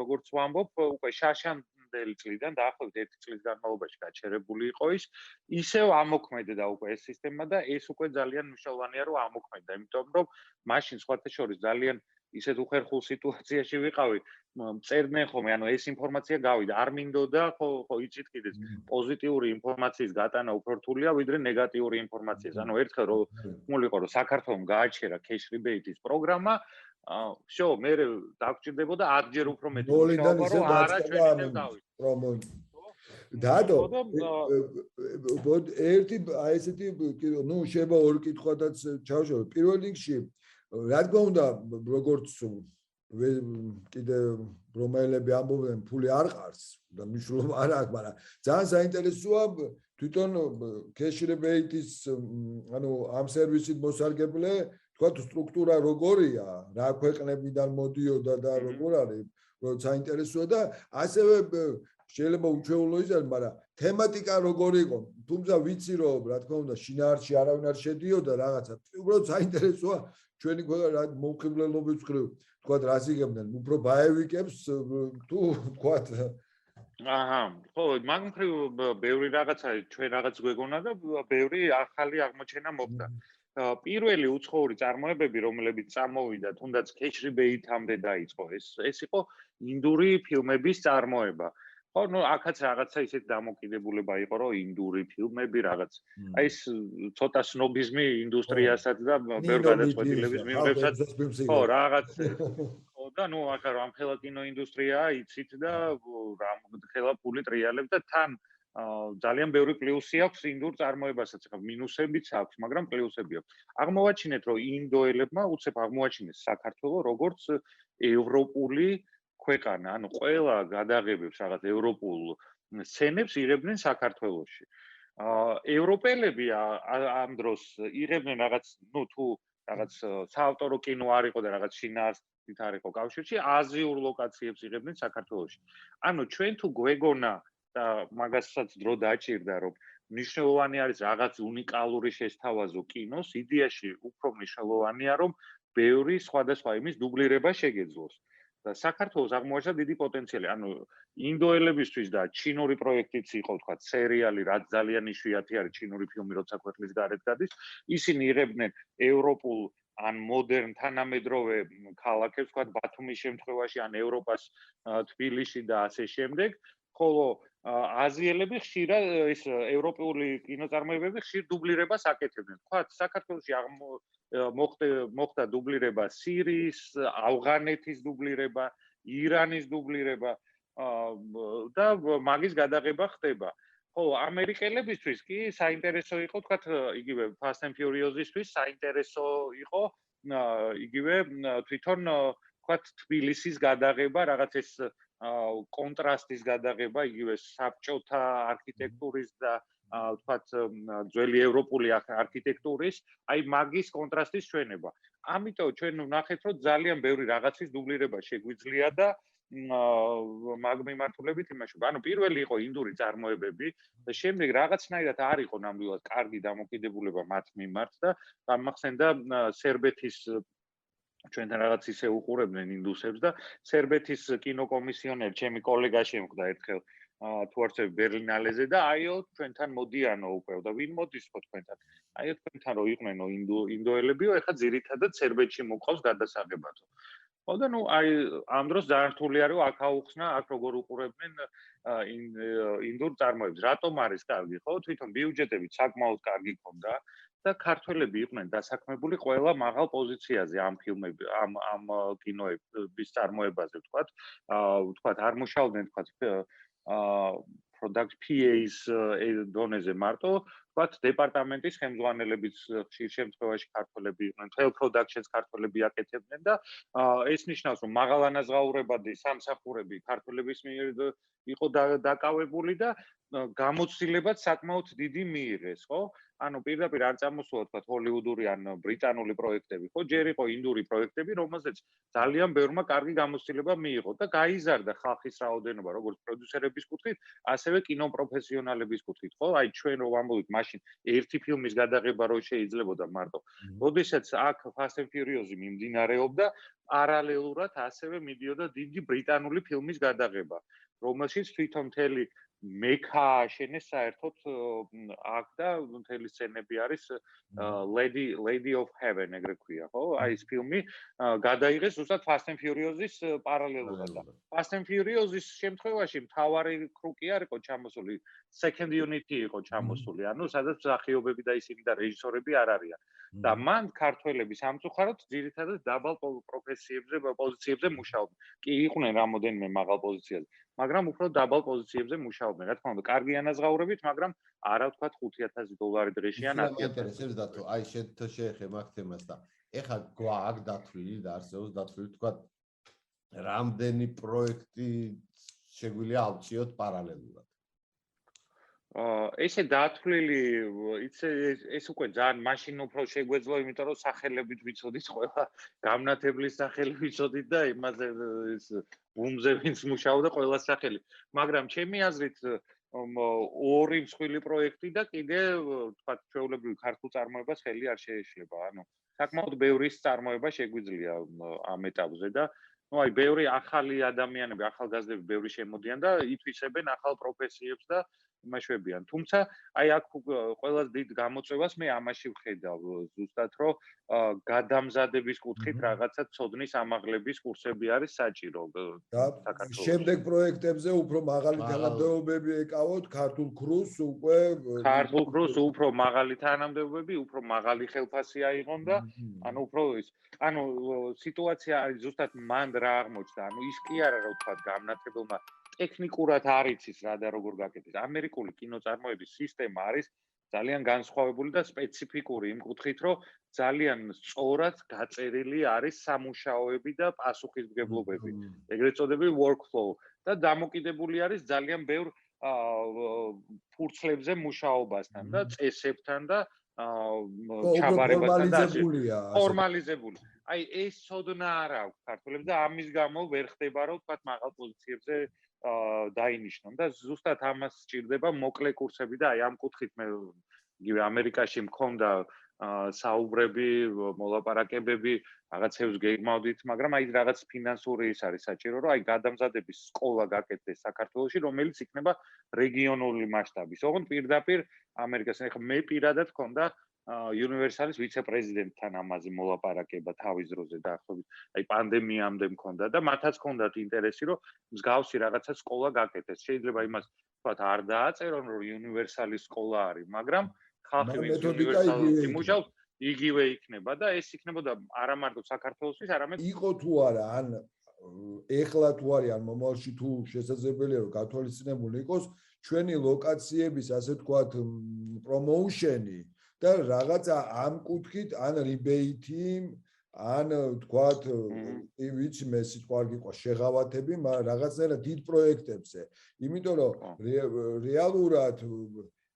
Speaker 3: როგორც ვამბობ, უკვე შაშანდელი წლიდან დაახლოებით 1 წლის განმავლობაში გაჩერებული იყო ის, ისევ ამოქმედდა უკვე ეს სისტემა და ეს უკვე ძალიან მნიშვნელოვანია რომ ამოქმედდა, იმიტომ რომ მაშინ სხვათა შორის ძალიან ისეთ უხერხულ სიტუაციაში ვიყავი, წერდნენ ხოლმე, ეს ინფორმაცია გავიდა, არ მინდოდა, ხო იცით კიდეც, პოზიტიური ინფორმაციის გატანა უფრო რთულია, ვიდრე ნეგატიური ინფორმაციის. ერთხელ რომ მოლიყო, რომ საქართველოს გააჩერა cash rebate-ის პროგრამა, всё, მე დაგჭირდებოდა 10 ჯერ უფრო მეტი მუშაობა, რომ არა ჩვენ დავით.
Speaker 1: დადო, ერთი ესეთი, შეიძლება ორი კითხვადაც ჩავშალო. პირველ რიგში, რა თქმა უნდა, როგორც კიდე რომაელები ამბობენ, ფული არ ყარს და მნიშვნელობა არ აქვს, მაგრამ ძალიან საინტერესოა თვითონ cash rebate-ის, ამ სერვისით მოსარგებლე, თქვათ, სტრუქტურა როგორია, რა ქვეყნებიდან მოდიოდა და როგორ არის, რომ საინტერესოა და ასევე შეიძლება უჩვეულო ის არის, მაგრამ თემატიკა როგორი იყო, თუმცა ვიცი რომ რა თქმა უნდა შინაარსში არავინ არ შედიოდა რაღაცა, უბრალოდ საინტერესოა ჩვენი ქვეყნა მომხიბლელობის მხრივ, თქვათ, რას იგებდნენ, უფრო ბაევიკებს თუ თქვათ
Speaker 3: ხო, მაგ მხრივ ბევრი რაღაცა ჩვენ რაღაც გვეგონა და ბევრი ახალი აღმოჩენა მოხდა. პირველი უცხოური წარმოებები, რომლებიც წამოვიდა, თუნდაც cash rebate-ამდე დაიწყო, ეს იყო ინდური ფილმების წარმოება. ხო, ნუ აქაც რაღაცა ისეთ დამოკიდებულება იყო, რომ ინდური ფილმები რაღაც. აი ეს ცოტა სნობიზმი ინდუსტრიასაც და ბევრ გადაწყვეტილების მიმღებსაც ხო, რაღაც ხო და ნუ ახლა რომ ამხელა კინოინდუსტრიაა, იცით და რამხელა ფული ტრიალებს და თან ძალიან ბევრი პლუსი აქვს ინდურ წარმოებასაც, ხა მინუსებიც აქვს, მაგრამ პლუსები აქვს. აღმოვაჩინეთ, რომ ინდოელებმა უცებ აღმოაჩინეს საქართველოს როგორც ევროპული ქვეყანა, ანუ ყველა გადაღებებს რაღაც ევროპულ სცენებს იღებდნენ საქართველოში. ევროპელები ამ დროს იღებდნენ რაღაც, ნუ თუ რაღაც საავტორო კინო არ იყო და რაღაც შინაარსით არ იყო კავშირში, აზიურ ლოკაციებს იღებდნენ საქართველოში. ანუ ჩვენ თუ გვეგონა და მაგასაც დრო დაჭირდა, რომ მნიშვნელოვანი არის რაღაც უნიკალური შესთავაზო კინოს, იდეაში უფრო მნიშვნელოვანია, რომ ბევრი სხვადასხვა იმის დუბლირება შეგეძლოს. და საქართველოს აღმოაჩნდა დიდი პოტენციალი. ანუ ინდოელებისთვის და ჩინური პროექტიც იყო, თქვა, სერიალი, რაც ძალიან იშვიათი არის ჩინური ფილმი, როცა ქვეყნის გარეთ გადის, ისინი იღებდნენ ევროპულ ან მოდერნ თანამედროვე ქალაქებს, თქვა, ბათუმის შემთხვევაში, ან ევროპას თბილისში და ასე შემდეგ, ხოლო აზიელები ხშირად ეს ევროპული კინოწარმოებები ხშირ დუბლირებას აკეთებდნენ. თქვა, საქართველოში მოხდა დუბლირება სირიის, ავღანეთის დუბლირება, ირანის დუბლირება და მაგის გადაღება ხდება. ხოლო ამერიკელებისთვის კი საინტერესო იყო, თქვათ, იგივე Fast and Furious-ისთვის საინტერესო იყო იგივე თვითონ თქვათ თბილისის გადაღება, რაღაც ეს კონტრასტის გადაღება, იგივე საბჭოთა არქიტექტურის და თქვათ ძველი ევროპული არქიტექტურის, აი მაგის კონტრასტის ჩვენება. ამიტომ ჩვენ ვნახეთ, რომ ძალიან ბევრი რაღაცის დუბლირება შეგვიძლია და მაგ მიმართულებით იმაშობა. ანუ პირველი იყო ინდური წარმოებები და შემდეგ რაღაცნაირად არ იყო ნამდვილად კარგი დამოკიდებულება მათ მიმართ და გამახსენდა სერბეთის ჩვენთან რაღაც ისე უყურებდნენ ინდუსებს და სერბეთის კინოკომისიონერი ჩემი კოლეგა შემხვდა ერთხელ თუ არც ბერლინალეზე და აიო ჩვენთან მოდიანო უკვე და ვინ მოდის ხო თქვენთან აიო თქვენთან რო იყვნენ ინდოელებიო ეხლა ძირითადად სერბეთში მოყავს გადასაღებადო ხო და ნუ აი ამ დროს ძალიან რთული არის აქ აუხსნა აქ როგორ უყურებდნენ ინდურ წარმოებს რატომ არის კარგი ხო თვითონ ბიუჯეტები საკმაოდ კარგი ქონდა და ქართველები იყვნენ დასაქმებული ყველა მაღალ პოზიციაზე ამ ფილმები ამ კინოების წარმოებაზე ვთქვათ არ მუშაობდნენ ვთქვათ product PA-ის დონეზე მარტო ვთქვათ დეპარტამენტის ხელმძღვანელებიც ხშირ შემთხვევაში ქართველები იყვნენ მთელ production-ს ქართველები აკეთებდნენ და ეს ნიშნავს რომ მაღალანაზღაურებადი სამსახურები ქართველების მიერ იყო დაკავებული და გამოცდილებაც საკმაოდ დიდი მიიღეს ხო ანუ პირდაპირ არ წამოსულა თქვა ჰოლივუდური ან ბრიტანული პროექტები ხო ჯერ იყო ინდური პროექტები რომელზეც ძალიან ბევრმა კარგი გამოცდილება მიიღო და გაიზარდა ხალხის რაოდენობა როგორც პროდიუსერების კუთხით ასევე კინოპროფესიონალების კუთხით ხო აი ჩვენ რო ვამბობთ მაშინ ერთი ფილმის გადაღება რო შეიძლებოდა მარტო როდესაც აქ Fast and Furious-ი მიმდინარეობდა პარალელურად ასევე მიდიოდა დიდი ბრიტანული ფილმის გადაღება რომელშიც თვითონ მთელი მექა აშენეს საერთოდ აქ და მთელი სცენები არის Lady of Heaven ეგრე ქვია ხო აი ეს ფილმი გადაიღეს ზუსტად Fast and Furious-ის პარალელურად და Fast and Furious-ის შემთხვევაში მთავარი კრუკი არ იყო ჩამოსული second unit-ი იყო ჩამოსული ანუ სადაც მსახიობები და ისინი და რეჟისორები არ არიან და მან ქართველები სამწუხაროდ ძირითადად დაბალ პოზიციებზე მუშაობდნენ კი იყვნენ რამოდენიმე მაღალ პოზიციაზე მაგრამ უფრო დაბალ პოზიციებზე მუშაობდნენ. რა თქმა უნდა, კარგი ანაზღაურებით, მაგრამ არა ვთქვათ $5,000 დღეში ან 10,000.
Speaker 2: ინტერესებს და თუ აი შეეხება მაგ თემას და ეხლა გვაქვს დათვლილი და არსებობს დათვლილი ვთქვათ რამდენი პროექტი შეგვიძლია ავწიოთ პარალელურად.
Speaker 3: ესე დათვლილი ეს უკვე ძალიან მაშინ უფრო შეგვეძლო, იმიტომ რომ სახელებით ვიცოდით ყველა გამნათებლის სახელი ვიცოდით და იმაზე ეს ბუმზე ვინც მუშაობდა ყველა სახელი. მაგრამ ჩემი აზრით ორი მსხვილი პროექტი და კიდე თქვათ ჩვეულებრივ ქართულ წარმოებას ხელი არ შეეშლება. ანუ საკმაოდ ბევრი წარმოება შეგვიძლია ამ ეტაპზე და ну აი ბევრი ახალი ადამიანები, ახალგაზრდები ბევრი შემოდიან და ითვისებენ ახალ პროფესიებს და იმაშვებიან. თუმცა აი აქ ყველაზე დიდ გამოწვევას მე ამაში ვხედავ ზუსტად რომ გადამზადების კუთხით რაღაცა ცოდნის ამაღლების კურსები არის საჭირო საქართველოს.
Speaker 1: შემდეგ პროექტებზე უფრო მაღალი თანამდებობები ეკავოთ ქართულ ქრუს უკვე
Speaker 3: ქართულ ქრუს უფრო მაღალი თანამდებობები, უფრო მაღალი ხელფასი აიღონ და ანუ უფრო ის ანუ სიტუაცია არის ზუსტად მან რა აღმოჩნდა. ანუ ის კი არა რა ვთქვათ გამნათებელმა ტექნიკურად არ იცის რა და როგორ გაკეთდეს. ამერიკული კინოწარმოების სისტემა არის ძალიან განსხვავებული და სპეციფიკური იმ კუთხით, რომ ძალიან სწორად გაწერილი არის სამუშაოები და პასუხისმგებლობები. ეგრეთ წოდებული workflow და დამოკიდებული არის ძალიან ბევრ ფურცლებზე მუშაობასთან და წესებთან და ჩაბარებასთან და ფორმალიზებული. აი ეს ცოდნა არ აქვს ქართველებს და ამის გამო ვერ ხდება რომ თქვათ მაღალ პოზიციებზე დაინიშნონ და ზუსტად ამას სჭირდება მოკლე კურსები და აი ამ კუთხით მე იგივე ამერიკაში მქონდა საუბრები, მოლაპარაკებები, რაღაცებს გეგმავდით, მაგრამ აი რაღაც ფინანსური ის არის საჭირო, რომ აი გადამზადების სკოლა გაკეთდეს საქართველოში, რომელიც იქნება რეგიონული მასშტაბის. ოღონდ პირდაპირ ამერიკასთან ახლა მე პირადად მქონდა უნივერსალის ვიცე-პრეზიდენტთან ამაზე მოლაპარაკება თავის დროზე დაახლოებით. აი პანდემიამდე მქონდა და მათაც ჰქონდათ ინტერესი, რომ მსგავსი რაღაცა სკოლა გაკეთდეს. შეიძლება იმას თქვათ არ დააწერონ, რომ უნივერსალის სკოლა არის, მაგრამ ხალხი ვინც უნივერსალში იმუშავებს, იგივე იქნება და ეს იქნებოდა არა მარტო საქართველოსთვის, არამედ
Speaker 1: იყო თუ არა, ან ეხლა თუ არის, ან მომავალში თუ შესაძლებელია რომ გათვალისწინებული იყოს ჩვენი ლოკაციების, ასე ვთქვათ, პრომოუშენი და რაღაცა ამ კუთხით ან რიბეითი ან ვთქვათ, ვიცი მე სიტყვა არ გიყვა შეღავათები, მაგრამ რაღაცნაირად დიდ პროექტებზე. იმიტომ რომ რეალურად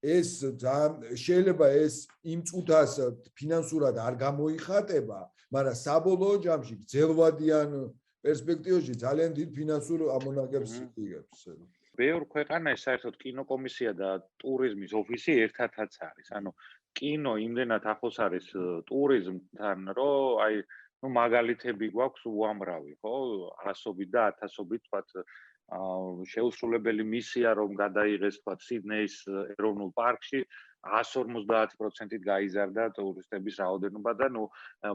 Speaker 1: ეს შეიძლება ეს იმ წუთას ფინანსურად არ გამოიხატება, მაგრამ საბოლოო ჯამში გრძელვადიან პერსპექტივაში ძალიან დიდ ფინანსურ ამონაგებს იღებს.
Speaker 3: ბევრ ქვეყანაში საერთოდ კინოკომისია და ტურიზმის ოფისი ერთადაც არის. ანუ კინო იმდენად ახლოს არის ტურიზმთან, რომ აი ნუ მაგალითები გვაქვს უამრავი, ხო? ასობით და ათასობით თქვათ შეუსრულებელი მისია რომ გადაიღეს თქვათ სიდნეის ეროვნულ პარკში 150%-ით გაიზარდა ტურისტების რაოდენობა და ნუ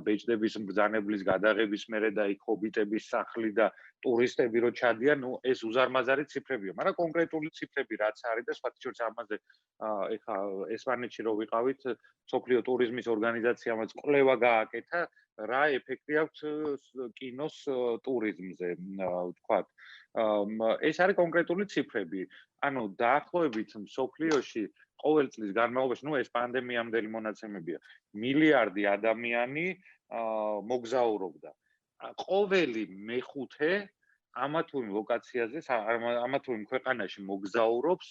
Speaker 3: ბეჭდების ბრძანებლის გადაღების მერე და იქ ჰობიტების სახლი და ტურისტები რო ჩადიან, ნუ ეს უზარმაზარი ციფრებია, მაგრამ კონკრეტული ციფრები რაც არის და სხვათა შორის ამაზე ეხა ესპანეთში რო ვიყავით, სოფლიო ტურიზმის ორგანიზაციამაც კვლევა გააკეთა, რა ეფექტი აქვს კინოს ტურიზმზე, ვთქვათ. ეს არის კონკრეტული ციფრები. ანუ დაახლოებით მსოფლიოში ყოველ წლის განმავლობაში, ნუ ეს პანდემიამდელი მონაცემებია, მილიარდი ადამიანი მოგზაურობდა. ყოველი მეხუთე ამა თუ იმ ლოკაციაზე, ამა თუ იმ ქვეყანაში მოგზაურობს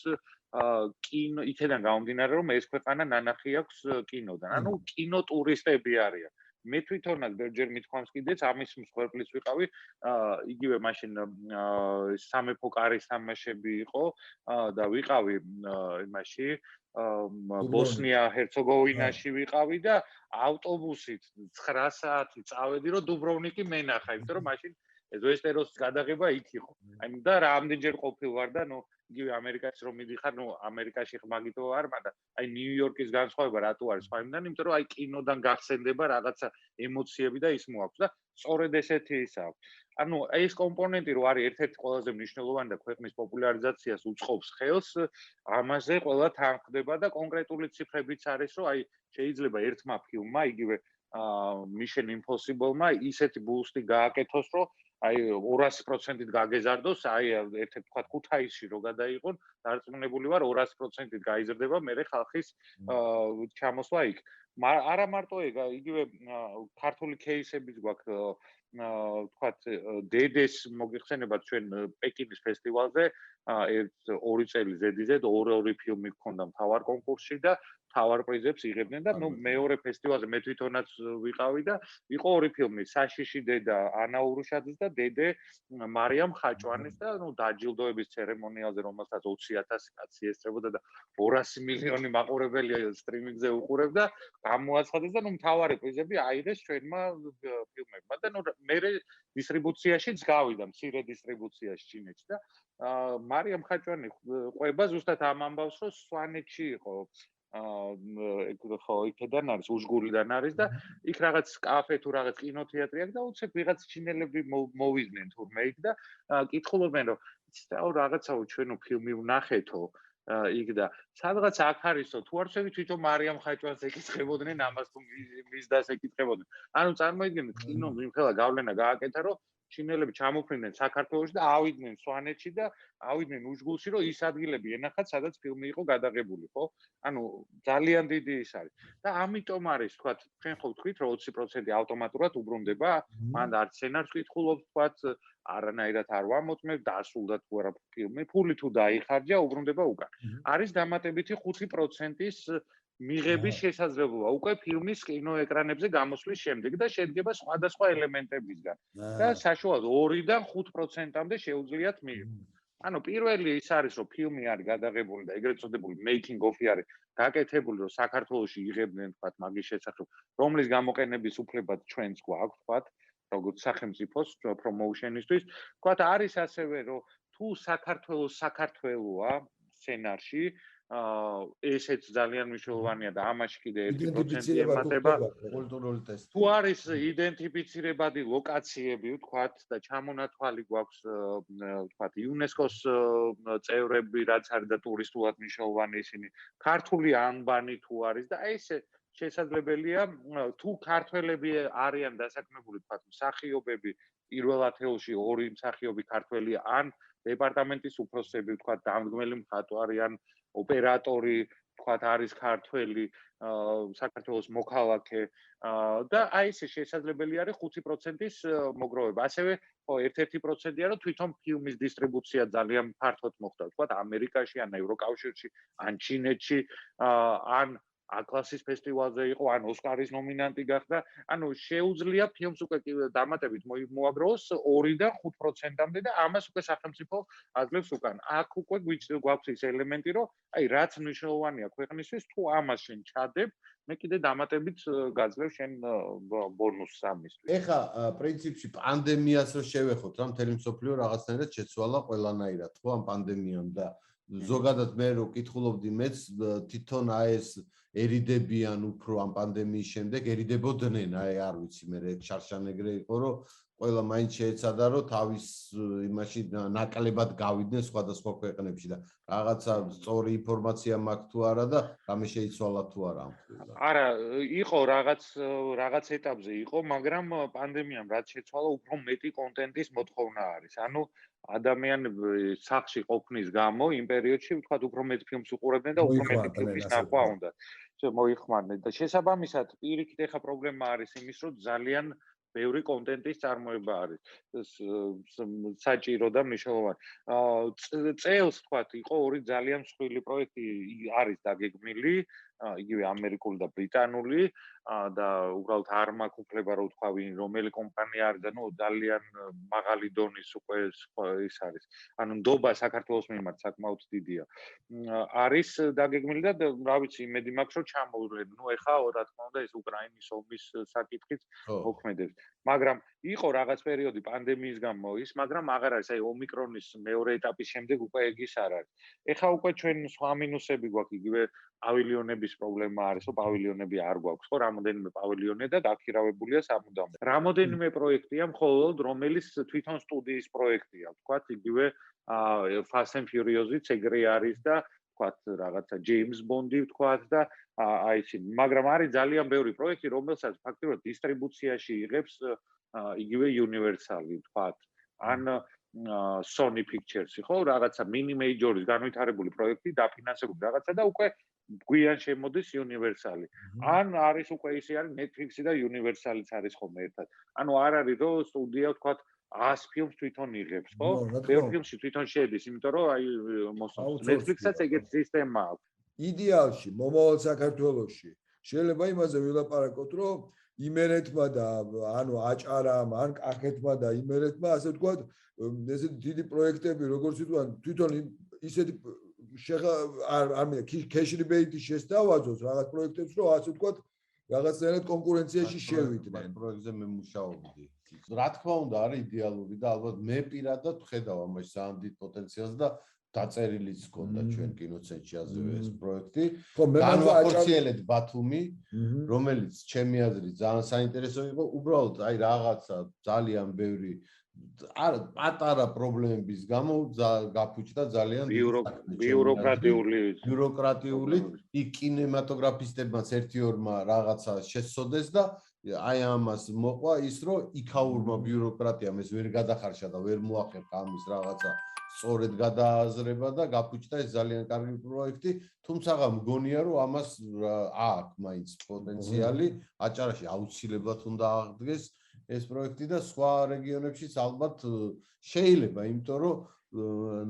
Speaker 3: კინო, იქიდან გამომდინარე, რომ ეს ქვეყანა ნანახი აქვს კინოდან. ანუ კინოტურისტები არიან. მე თვითონაც ბევრჯერ მithქვამს კიდეც ამის მსხვერპლის ვიყავი, იგივე მაშინ სამეფო კარის თამაშები იყო და ვიყავი იმაში ბოსნია ჰერცეგოვინაში ვიყავი და ავტობუსით 9 საათი წავედი რომ დუბროვნიკი მენახა, იმიტომ რომ მაშინ ვესტეროს გადაღება იქ იყო. აი და რამდენჯერ ყოფილ ვარ და ნუ იგივე ამერიკაში რომ მიდიხარ, ნუ ამერიკაში ხმაგითო არ, მაგრამ აი ნიუ-იორკის განსხვავება რატო არის სხვაიმდან, იმიტომ რომ აი კინოდან გახსენდება რაღაცა ემოციები და ის მოაქვს და სწორედ ესეთი ის აქვს. ანუ ეს კომპონენტი რო არის ერთ-ერთი ყველაზე მნიშვნელოვანი და ქვეყნის პოპულარიზაციას უწყობს ხელს, ამაზე ყველა თანხდება და კონკრეტული ციფრებიც არის, რომ აი შეიძლება ერთმა ფილმმა, იგივე Mission Impossible-მა ისეთი ბუსტი გააკეთოს, რომ აი 200%-ით გაგეზარდოს, აი ერთ-ერთი თქვა ქუთაისში რო გადაიღონ, დარწმუნებული ვარ 200%-ით გაიზრდება მერე ხალხის ჩამოსვლა იქ. არა მარტო ეგ, იგივე ქართული кейსებიც გვაქვს, ვთქვათ, დედეს მოგიხსენებათ ჩვენ პეკინის ფესტივალზე, 2 წელი ზედიზედ 2 ფილმი გქონდა მთავარ კონკურსში და მთავარ პრიზებს იღებდნენ და ნუ მეორე ფესტივალზე მე თვითონაც ვიყავი და იყო 2 ფილმი, საშიში დედა ანა ურუშაძის და დედე მარიამ ხაჭვანის და ნუ დაჯილდოების ცერემონიალზე, რომელსაც 20,000 კაცი ესწრებოდა და 200 მილიონი მაყურებელი სტრიმინგზე უყურებდა, გამოაცხადეს და ნუ მთავარი პრიზები აიღეს ჩვენმა ფილმებმა და ნუ მე დისტრიბუციაშიც გავიდა, მცირე დისტრიბუციაში ჩინეთში და მარიამ ხაჭვანი ყვება ზუსტად ამ ამბავს, რომ სვანეთში იყო ხო იქიდან არის უშგულიდან არის და იქ რაღაც კაფე თუ რაღაც კინოთეატრი აქვს და უცებ ვიღაც ჩინელები მოვიდნენ თურმე იქ და კითხულობენ რომ რაღაცაო ჩვენო ფილმი ვნახეთო იქ და სადღაც აქ არისო თუ არ შევი თვითონ მარიამ ხაჭვანს ეკითხებოდნენ ამას თუ მის დას ეკითხებოდნენ ანუ წარმოიდგინეთ კინო იმხელა გავლენა გააკეთა რომ ჩინელები ჩამოფრინდნენ საქართველოში და ავიდნენ სვანეთში და ავიდნენ უშგულში რომ ის ადგილები ენახათ სადაც ფილმი იყო გადაღებული ხო ანუ ძალიან დიდი ის არის და ამიტომ არის თქვა ჩვენ ხო ვთქვით რომ 20% ავტომატურად უბრუნდება მან არც სცენარს კითხულობს თქვა არანაირად არ ვამოწმებ დასრულდა თუ არა ფილმი ფული თუ დაიხარჯა უბრუნდება უკან არის დამატებითი 5%-ის მიღების შესაძლებლობა უკვე ფილმის კინოეკრანებზე გამოსვლის შემდეგ და შედგება სხვადასხვა ელემენტებისგან და საშუალოდ 2-დან 5%-მდე შეუძლიათ მიიღოს. ანუ პირველი ის არის რომ ფილმი არის გადაღებული და ეგრეთ წოდებული making of-ი არის გაკეთებული რომ საქართველოში იღებდნენ თქვათ მაგის შესახებ რომლის გამოყენების უფლებაც ჩვენს გვაქვს თქვათ როგორც სახელმწიფოს პრომოუშენისთვის თქვათ არის ასევე რომ თუ საქართველოა სცენარში ესეც ძალიან მნიშვნელოვანია და ამაში კიდე 1% ემატება
Speaker 2: კულტურული ტესტი.
Speaker 3: თუ არის იდენტიფიცირებადი ლოკაციები, ვთქვათ, და ჩამონათვალი გვაქვს, ვთქვათ, იუნესკოს წევრები, რაც არის და ტურისტულად მნიშვნელოვანი ისინი, ქართული ანბანი თუ არის და ესე შესაძლებელია თუ ქართველები არიან დასაქმებული, ვთქვათ, მსახიობები პირველ ათეულში ორი მსახიობი ქართველია ან დეპარტამენტის უფროსები, ვთქვათ, დამდგმელი მხატვარი ან ოპერატორი თქვათ არის ქართველი საქართველოს მოქალაქე და აი ესე შესაძლებელი არის 5%-ის მოგროვება. ასევე ხო 1% რომ თვითონ ფილმის დისტრიბუცია ძალიან ფართოდ მოხდა, თქვათ ამერიკაში ან ევროკავშირში ან ჩინეთში ან აკლასის ფესტივალზე იყო, ან ოსკარის ნომინანტი გახდა. ანუ შეუძლია ფილმს უკვე დამატებით მოაგროვოს 2-დან 5%-მდე და ამას უკვე სახელმწიფო აძლევს უკან. აქ უკვე გვაქვს ის ელემენტი, რომ აი რაც მნიშვნელოვანია ქვეყნისთვის, თუ ამას შენ ჩადებ, მე კიდე დამატებით გაძლევ შენ ბონუსს ამისთვის.
Speaker 2: ეხა პრინციპში პანდემიას რო შევეხოთ, რა მთელი მსოფლიო რაღაცნაირად შეცვალა ყველანაირად, ხო ამ პანდემიამ და ზოგადად მე რო კითხულობდი მეც თვითონ ეს ერიდებიან უფრო ამ პანდემიის შემდეგ ერიდებოდნენ აი არ ვიცი მე შარშანეგრე იყო რომ ყველა მაინც შეეცადა რომ თავის იმაში ნაკლებად გავიდნენ სხვადასხვა ქვეყნებში და რაღაცა სწორი ინფორმაცია მაქვს თუ არა და რამე შეიცვალა თუ არა ამ ხილს
Speaker 3: არა იყო რაღაც ეტაპზე იყო მაგრამ პანდემიამ რაც შეცვალა უფრო მეტი კონტენტის მოთხოვნა არის ანუ ადამიანები სახლში ყოფნის გამო იმ პერიოდში ვთქვათ უფრო მეტ ფილმს უყურებდნენ და უფრო მეტი ფილმის ნახვა უნდა მოიხმარდნენ და შესაბამისად პირიქით ეხა პრობლემა არის იმის რომ ძალიან ბევრი კონტენტის წარმოება არის საჭირო და მნიშვნელოვანი წელს ვთქვათ იყო ორი ძალიან მსხვილი პროექტი არის დაგეგმილი იგივე ამერიკული და ბრიტანული და უბრალოდ არ მაქვს უფლება რომ ვთქვა ვინ რომელი კომპანია არის და ნუ ძალიან მაღალი დონის უკვე ის არის ანუ ნდობა საქართველოს მიმართ საკმაოდ დიდია არის დაგეგმილი და რა ვიცი იმედი მაქვს რომ ჩამოვლენ ნუ ეხა რა თქმა უნდა ეს უკრაინის ომის საკითხიც მოქმედებს მაგრამ იყო რაღაც პერიოდი პანდემიის გამო ის მაგრამ აღარ არის აი ომიკრონის მეორე ეტაპის შემდეგ უკვე ეგ ის არ არის ეხა უკვე ჩვენ სხვა მინუსები გვაქვს იგივე პავილიონების პრობლემა არის რომ პავილიონები არ გვაქვს ხო რამოდენიმე პავილიონი და დაქირავებულია სამუდამოდ რამოდენიმე პროექტია მხოლოდ რომელიც თვითონ სტუდიის პროექტია ვთქვათ იგივე Fast and Furious-იც ეგრე არის და ვთქვათ რაღაცა James Bond-ი ვთქვათ და აი ისინი მაგრამ არის ძალიან ბევრი პროექტი რომელსაც ფაქტობრივად დისტრიბუციაში იღებს იგივე Universal-ი ვთქვათ ან Sony Pictures-ი ხო რაღაცა mini major-ის განვითარებული პროექტი დაფინანსებული რაღაცა და უკვე გვიან შემოდის Universal-ი. ან არის უკვე ისე არის Netflix-ი და Universal-იც არის ხოლმე ერთად. ანუ არ არის რომ სტუდია ვთქვათ 100 ფილმს თვითონ იღებს, ხო? ბევრ ფილმში თვითონ შედის, იმიტომ რომ აი Netflix-საც ეგეთი სისტემა აქვს.
Speaker 1: იდეალში, მომავალ საქართველოში შეიძლება იმაზე ვილაპარაკოთ, რომ იმერეთმა და ანუ აჭარამ, ან კახეთმა და იმერეთმა, ასე ვთქვათ, ესეთი დიდი პროექტები, როგორც ვთქვათ, თვითონ ისეთი არ მინდა cash rebate-ი შესთავაზოს რაღაც პროექტებს, რომ ასე ვთქვათ, რაღაცნაირად კონკურენციაში შევიდნენ.
Speaker 2: პროექტზე მე მუშაობდი. პერიოდში. რა თქმა უნდა, არის იდეალური და ალბათ მე პირადად ვხედავ ამაში ძალიან დიდ პოტენციალს და დაწერილიც ჰქონდა ჩვენ კინოცენტრში ასევე ეს პროექტი. განვახორციელეთ ბათუმი, რომელიც ჩემი აზრით ძალიან საინტერესო იყო, უბრალოდ აი რაღაცა ძალიან ბევრი პატარა პრობლემების გამო გაფუჭდა ძალიან ბიუროკრატიული იქ კინემატოგრაფისტებმაც ერთი-ორმა რაღაცა შესწოდეს და აი ამას მოყვა ის რომ იქაურმა ბიუროკრატიამ ეს ვერ გადახარშა და ვერ მოახერხა ამის რაღაცა სწორედ გადააზრება და გაფუჭდა ეს ძალიან კარგი პროექტი, თუმცა მგონია რომ ამას აქვს მაინც პოტენციალი, აჭარაში აუცილებლად უნდა აღდგეს ეს პროექტი და სხვა რეგიონებშიც ალბათ შეიძლება, იმიტომ რომ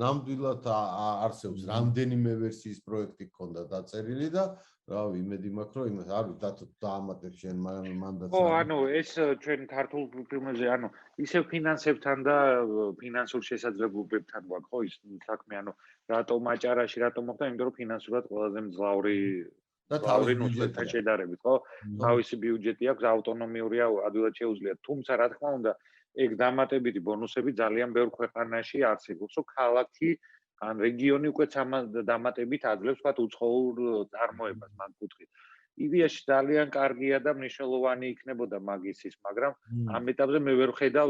Speaker 2: ნამდვილად არსებობს რამდენიმე ვერსიის პროექტი გქონდა დაწერილი და რავი, იმედი მაქვს რომ იმას არ დაამატებს შენ მანდატს.
Speaker 3: ხო, ანუ ეს ჩვენ ქართულ ფილმებზე, ანუ ისევ ფინანსებთან და ფინანსურ შესაძლებლობებთან გვაქვს, ხო, ის საქმე, ანუ რატომ აჭარაში, რატომ მოხდა, იმიტომ რომ ფინანსურად ყველაზე მძლავრი
Speaker 2: და თავის
Speaker 3: ბიუჯეტთან შედარებით, ხო? თავისი ბიუჯეტი აქვს, ავტონომიურია, ადვილად შეუძლია. თუმცა, რა თქმა უნდა, ეგ დამატებითი ბონუსები ძალიან ბევრ ქვეყანაში არსებობს, რომ ქალაქი ან რეგიონი უკვე დამატებით აძლევს, ვთქვათ, უცხოურ წარმოებას მაგ კუთხით. იდეაში ძალიან კარგია და მნიშვნელოვანი იქნებოდა მაგის ის, მაგრამ ამ ეტაპზე მე ვერ ვხედავ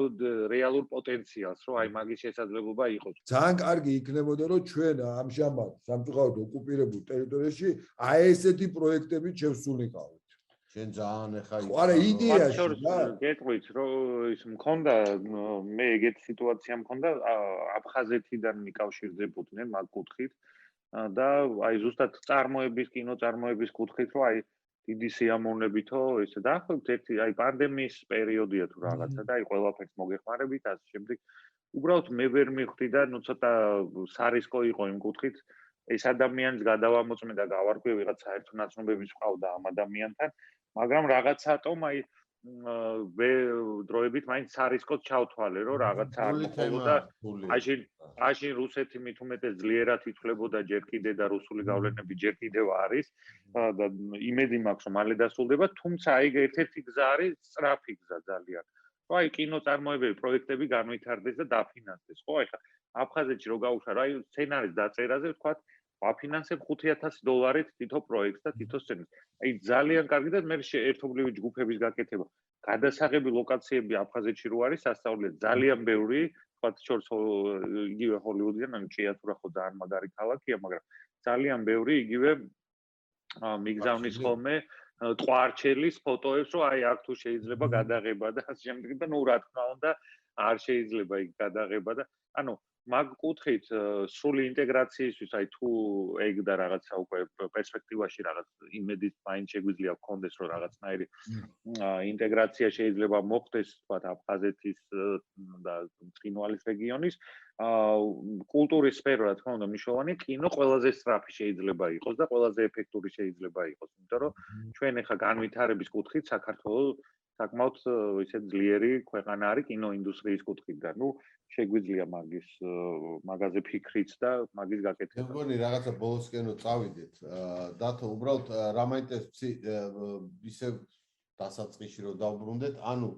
Speaker 3: რეალურ პოტენციალს, რომ აი მაგის შესაძლებლობა იყოს.
Speaker 1: ძალიან კარგი იქნებოდა, რომ ჩვენ ამჟამად სამწუხაროდ ოკუპირებულ ტერიტორიაში აი ესეთი პროექტები შევსულიყავით.
Speaker 2: შენ ძალიან ეხა
Speaker 1: ხო, არა იდეაში და
Speaker 3: გეტყვით, რომ ის მქონდა მე ეგეთი სიტუაცია მქონდა აფხაზეთიდან მიკავშირდებოდნენ მაგ კუთხით და აი ზუსტად წარმოების, კინოწარმოების კუთხით, რომ აი დიდი სიამოვნებითო ესე დაახლოებით ერთი აი პანდემიის პერიოდია თუ რაღაცა და აი ყველაფერს მოგეხმარებით ასე შემდეგ. უბრალოდ მე ვერ მივხვდი და ნუ ცოტა სარისკო იყო იმ კუთხით ეს ადამიანს გადავამოწმე და გავარკვე ვიღაც საერთო ნაცნობების ყავდა ამ ადამიანთან, მაგრამ რაღაცატომ აი დროებით მაინც სარისკოდ ჩავთვალე, რომ რაღაცა არ მოხდებოდა. აშინ რუსეთი მით უმეტეს ძლიერად ითვლებოდა ჯერ კიდე და რუსული გავლენები ჯერ კიდევ არის და იმედი მაქვს, რომ მალე დასრულდება, თუმცა აი ერთ-ერთი გზა არის სწრაფი გზა ძალიან. რომ აი კინოწარმოებები, პროექტები განვითარდეს და დაფინანსდეს, ხო? აი ხა აფხაზეთში რო გავუშვა, აი სცენარის დაწერაზე ვთქვათ, ვაფინანსებ $5,000 თითო პროექტს და თითო სცენას. აი ძალიან კარგი და მე ერთობლივი ჯგუფების გაკეთება. გადასაღები ლოკაციები აფხაზეთში რო არის სასწაულია ძალიან ბევრი, ვთქვათ, შორს იგივე ჰოლივუდიდან, ანუ ჭიათურა ხო ძალიან მაგარი ქალაქია, მაგრამ ძალიან ბევრი იგივე მიგზავნის ხოლმე ტყვარჩელის ფოტოებს, რომ აი აქ თუ შეიძლება გადაღება და ასე შემდეგ და ნუ რა თქმა უნდა არ შეიძლება იქ გადაღება და ანუ მაგ კუთხით სრული ინტეგრაციისთვის აი თუ ეგ და რაღაცა უკვე პერსპექტივაში რაღაც იმედი მაინც შეგვიძლია გქონდეს რომ რაღაცნაირი ინტეგრაცია შეიძლება მოხდეს თქვათ აფხაზეთის და ცხინვალის რეგიონის კულტურის სფერო რა თქმა უნდა მნიშვნელოვანია კინო ყველაზე სწრაფი შეიძლება იყოს და ყველაზე ეფექტური შეიძლება იყოს იმიტომ რომ ჩვენ ახლა განვითარების კუთხით საქართველოს საკმაოდ ისე ძლიერი ქვეყანა არის კინოინდუსტრიის კუთხით და ნუ შეგვიძლია მაგაზე ფიქრიც და მაგის გაკეთება.
Speaker 2: მე მგონი რაღაცა ბოლოსკენო წავიდეთ. დათო უბრალოდ რა მაინტერესებს ისე დასაწყისში რომ დავბრუნდეთ, ანუ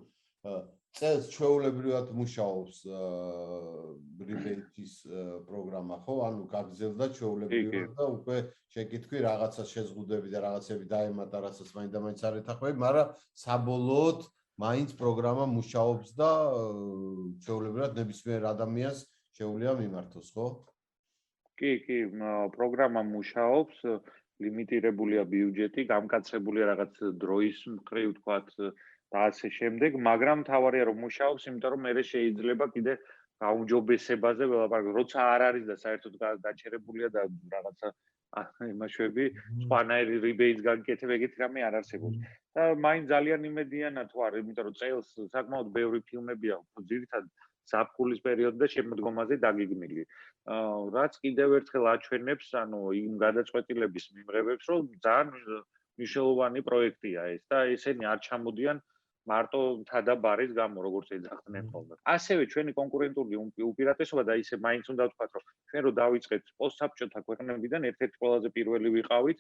Speaker 2: წელს ჩვეულებრივად მუშაობს ბრიბეიტის პროგრამა, ხო? ანუ გაგზელდა ჩვეულებრივად და უკვე შეკითხვი რაღაცა შეზღუდები და რაღაცები დაემატა, რასაც მაინც არ ეთანხმები, მაგრამ საბოლოოდ მაინც პროგრამა მუშაობს და ჩვეულებრივად ნებისმიერ ადამიანს შეუძლია მიმართოს, ხო?
Speaker 3: კი, პროგრამა მუშაობს, ლიმიტირებულია ბიუჯეტი, გამკაცებულია რაღაც დროის მხრივ, თქვათ, და ასე შემდეგ, მაგრამ თავარია რომ მუშაობს, იმიტომ რომ მე შეიძლება კიდე გაუმჯობესებაზე ველაპარაკო, როცა არ არის და საერთოდ გაჩერებულია და რაღაცა იმაშვები, სხვანაირი rebate გაკეთებ, ეგეთი რამე არ არსებობს. და მაინც ძალიან იმედიანად ვარ, იმიტომ რომ წელს საკმაოდ ბევრი ფილმებია, ძირითადად ზაფხულის პერიოდში და შემოდგომაზე დაგიგმილი. რაც კიდევ ერთხელ აჩვენებს, ანუ იმ გადაწყვეტილების მიმღებებს, რომ ძალიან მნიშვნელოვანი პროექტია ეს და ესენი არ ჩამოდიან მარტო თადაბარის გამო, როგორც ეძახდნენ ხოლმე. ასევე ჩვენი კონკურენტული უპირატესობა და ისე მაინც უნდა ვთქვათ, რომ ჩვენ რო დავიწყეთ პოსტსაბჭოთა ქვეყნებიდან ერთ-ერთი ყველაზე პირველი ვიყავით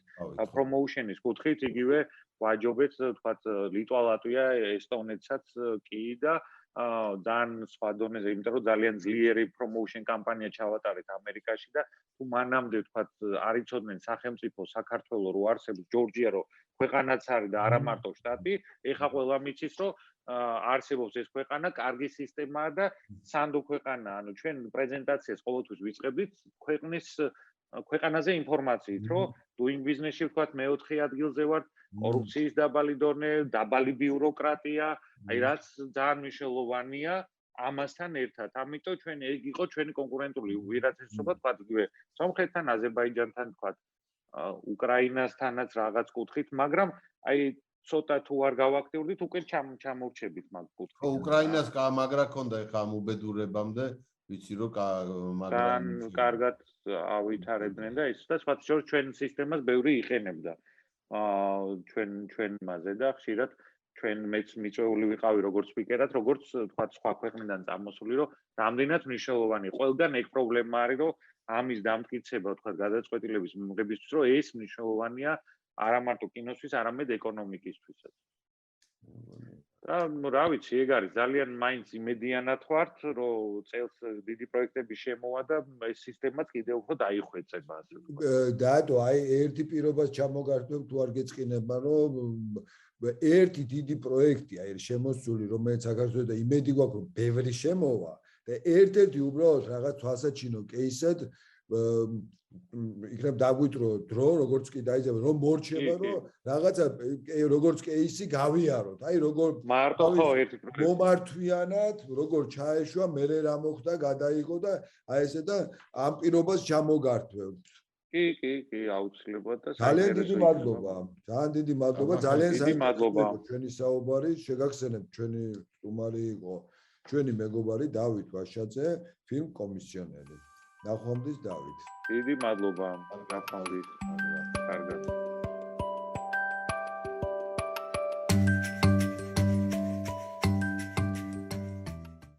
Speaker 3: პრომოუშენის კუთხით, იგივე ვაჯობეთ, ვთქვათ, ლიტვა, ლატვია, ესტონეთსაც კი და ძალიან სხვა დონეზე, იმიტომ რომ ძალიან ძლიერი პრომოუშენ კამპანია ჩავატარეთ ამერიკაში და თუ მანამდე თქვათ არ იცოდნენ სახელმწიფო საქართველოს რო არსებობს ჯორჯია რო ქვეყანაც არის და არა მარტო შტატი, ეხა ყველამ იცის რომ არსებობს ეს ქვეყანა, კარგი სისტემაა და სანდო ქვეყანა, ანუ ჩვენ პრეზენტაციას ყოველთვის ვიწყებდით ქვეყანაზე ინფორმაციით, რომ doing business-ში ვთქვათ მე-4 ადგილზე ვართ, კორუფციის დაბალი დონე, დაბალი ბიუროკრატია, აი რაც ძალიან მნიშვნელოვანია ამასთან ერთად. ამიტომ ჩვენ ეგ იყო ჩვენი კონკურენტული უპირატესობა, თქვათ იგივე სომხეთთან, აზერბაიჯანთან, თქვათ უკრაინასთანაც რაღაც კუთხით, მაგრამ აი ცოტა თუ არ გავაქტიურდით, უკვე ჩამორჩებით მაგ კუთხით.
Speaker 2: ხო, უკრაინას კამაგრა ქონდა ეხა ამ უბედურებამდე, ვიცი რომ მაგრამ
Speaker 3: კარგად ავითარებდნენ და ის და სხვა შორის ჩვენ სისტემას ბევრი იყენებდა. ჩვენ მასე და ხშირად ჩვენ მეც მიწვეული ვიყავი როგორც სპიკერად, როგორც თქვათ სხვა ქვეყნიდან წამოსული, რომ რამდენად მნიშვნელოვანი ყველგან ეგ პრობლემა არის, რომ ამის დამტკიცება, თქვათ გადაწყვეტილების მიღებისთვის, რომ ეს მნიშვნელოვანია არა მარტო კინოსთვის, არამედ ეკონომიკისთვისაც. და რა ვიცი, ეგ არის ძალიან მაინც იმედიანად ვართ, რომ წელს დიდი პროექტები შემოვა და ეს სისტემაც კიდევ უფრო დაიხვეწება ასე ვთქვათ.
Speaker 1: დაადო, აი ერთი პირობას ჩამოგართმევ თუ არ გეწყინება, რომ ერთი დიდი პროექტი აი შემოსული, რომელიც საქართველოს და იმედი გვაქვს, რომ ბევრი შემოვა და ერთ-ერთი უბრალოდ რაღაც თვალსაჩინო кейსად იქნებ დაგვიტრო დრო, როგორც კი დაიძაბა, რომ მორჩება, რომ რაღაცა როგორც кейსი გავიაროთ. აი როგორ
Speaker 3: მარტო ხო ერთი პროექტი
Speaker 1: მომართვიანად, როგორ ჩაეშვა, მერე რა მოხდა, გადაიღო და აი ესე და ამ პირობას ჩამოგართვევთ.
Speaker 3: კი, აუცილებლად და
Speaker 1: ძალიან დიდი მადლობა. ძალიან დიდი მადლობა. ძალიან
Speaker 3: მადლობა.
Speaker 1: ჩვენი საუბარი შეგახსენებთ, ჩვენი სტუმარი იყო ჩვენი მეგობარი დავით ვაშაძე, ფილმ კომისიონერი. ნახვამდის დავით.
Speaker 3: დიდი მადლობა. ნახვამდის. კარგად.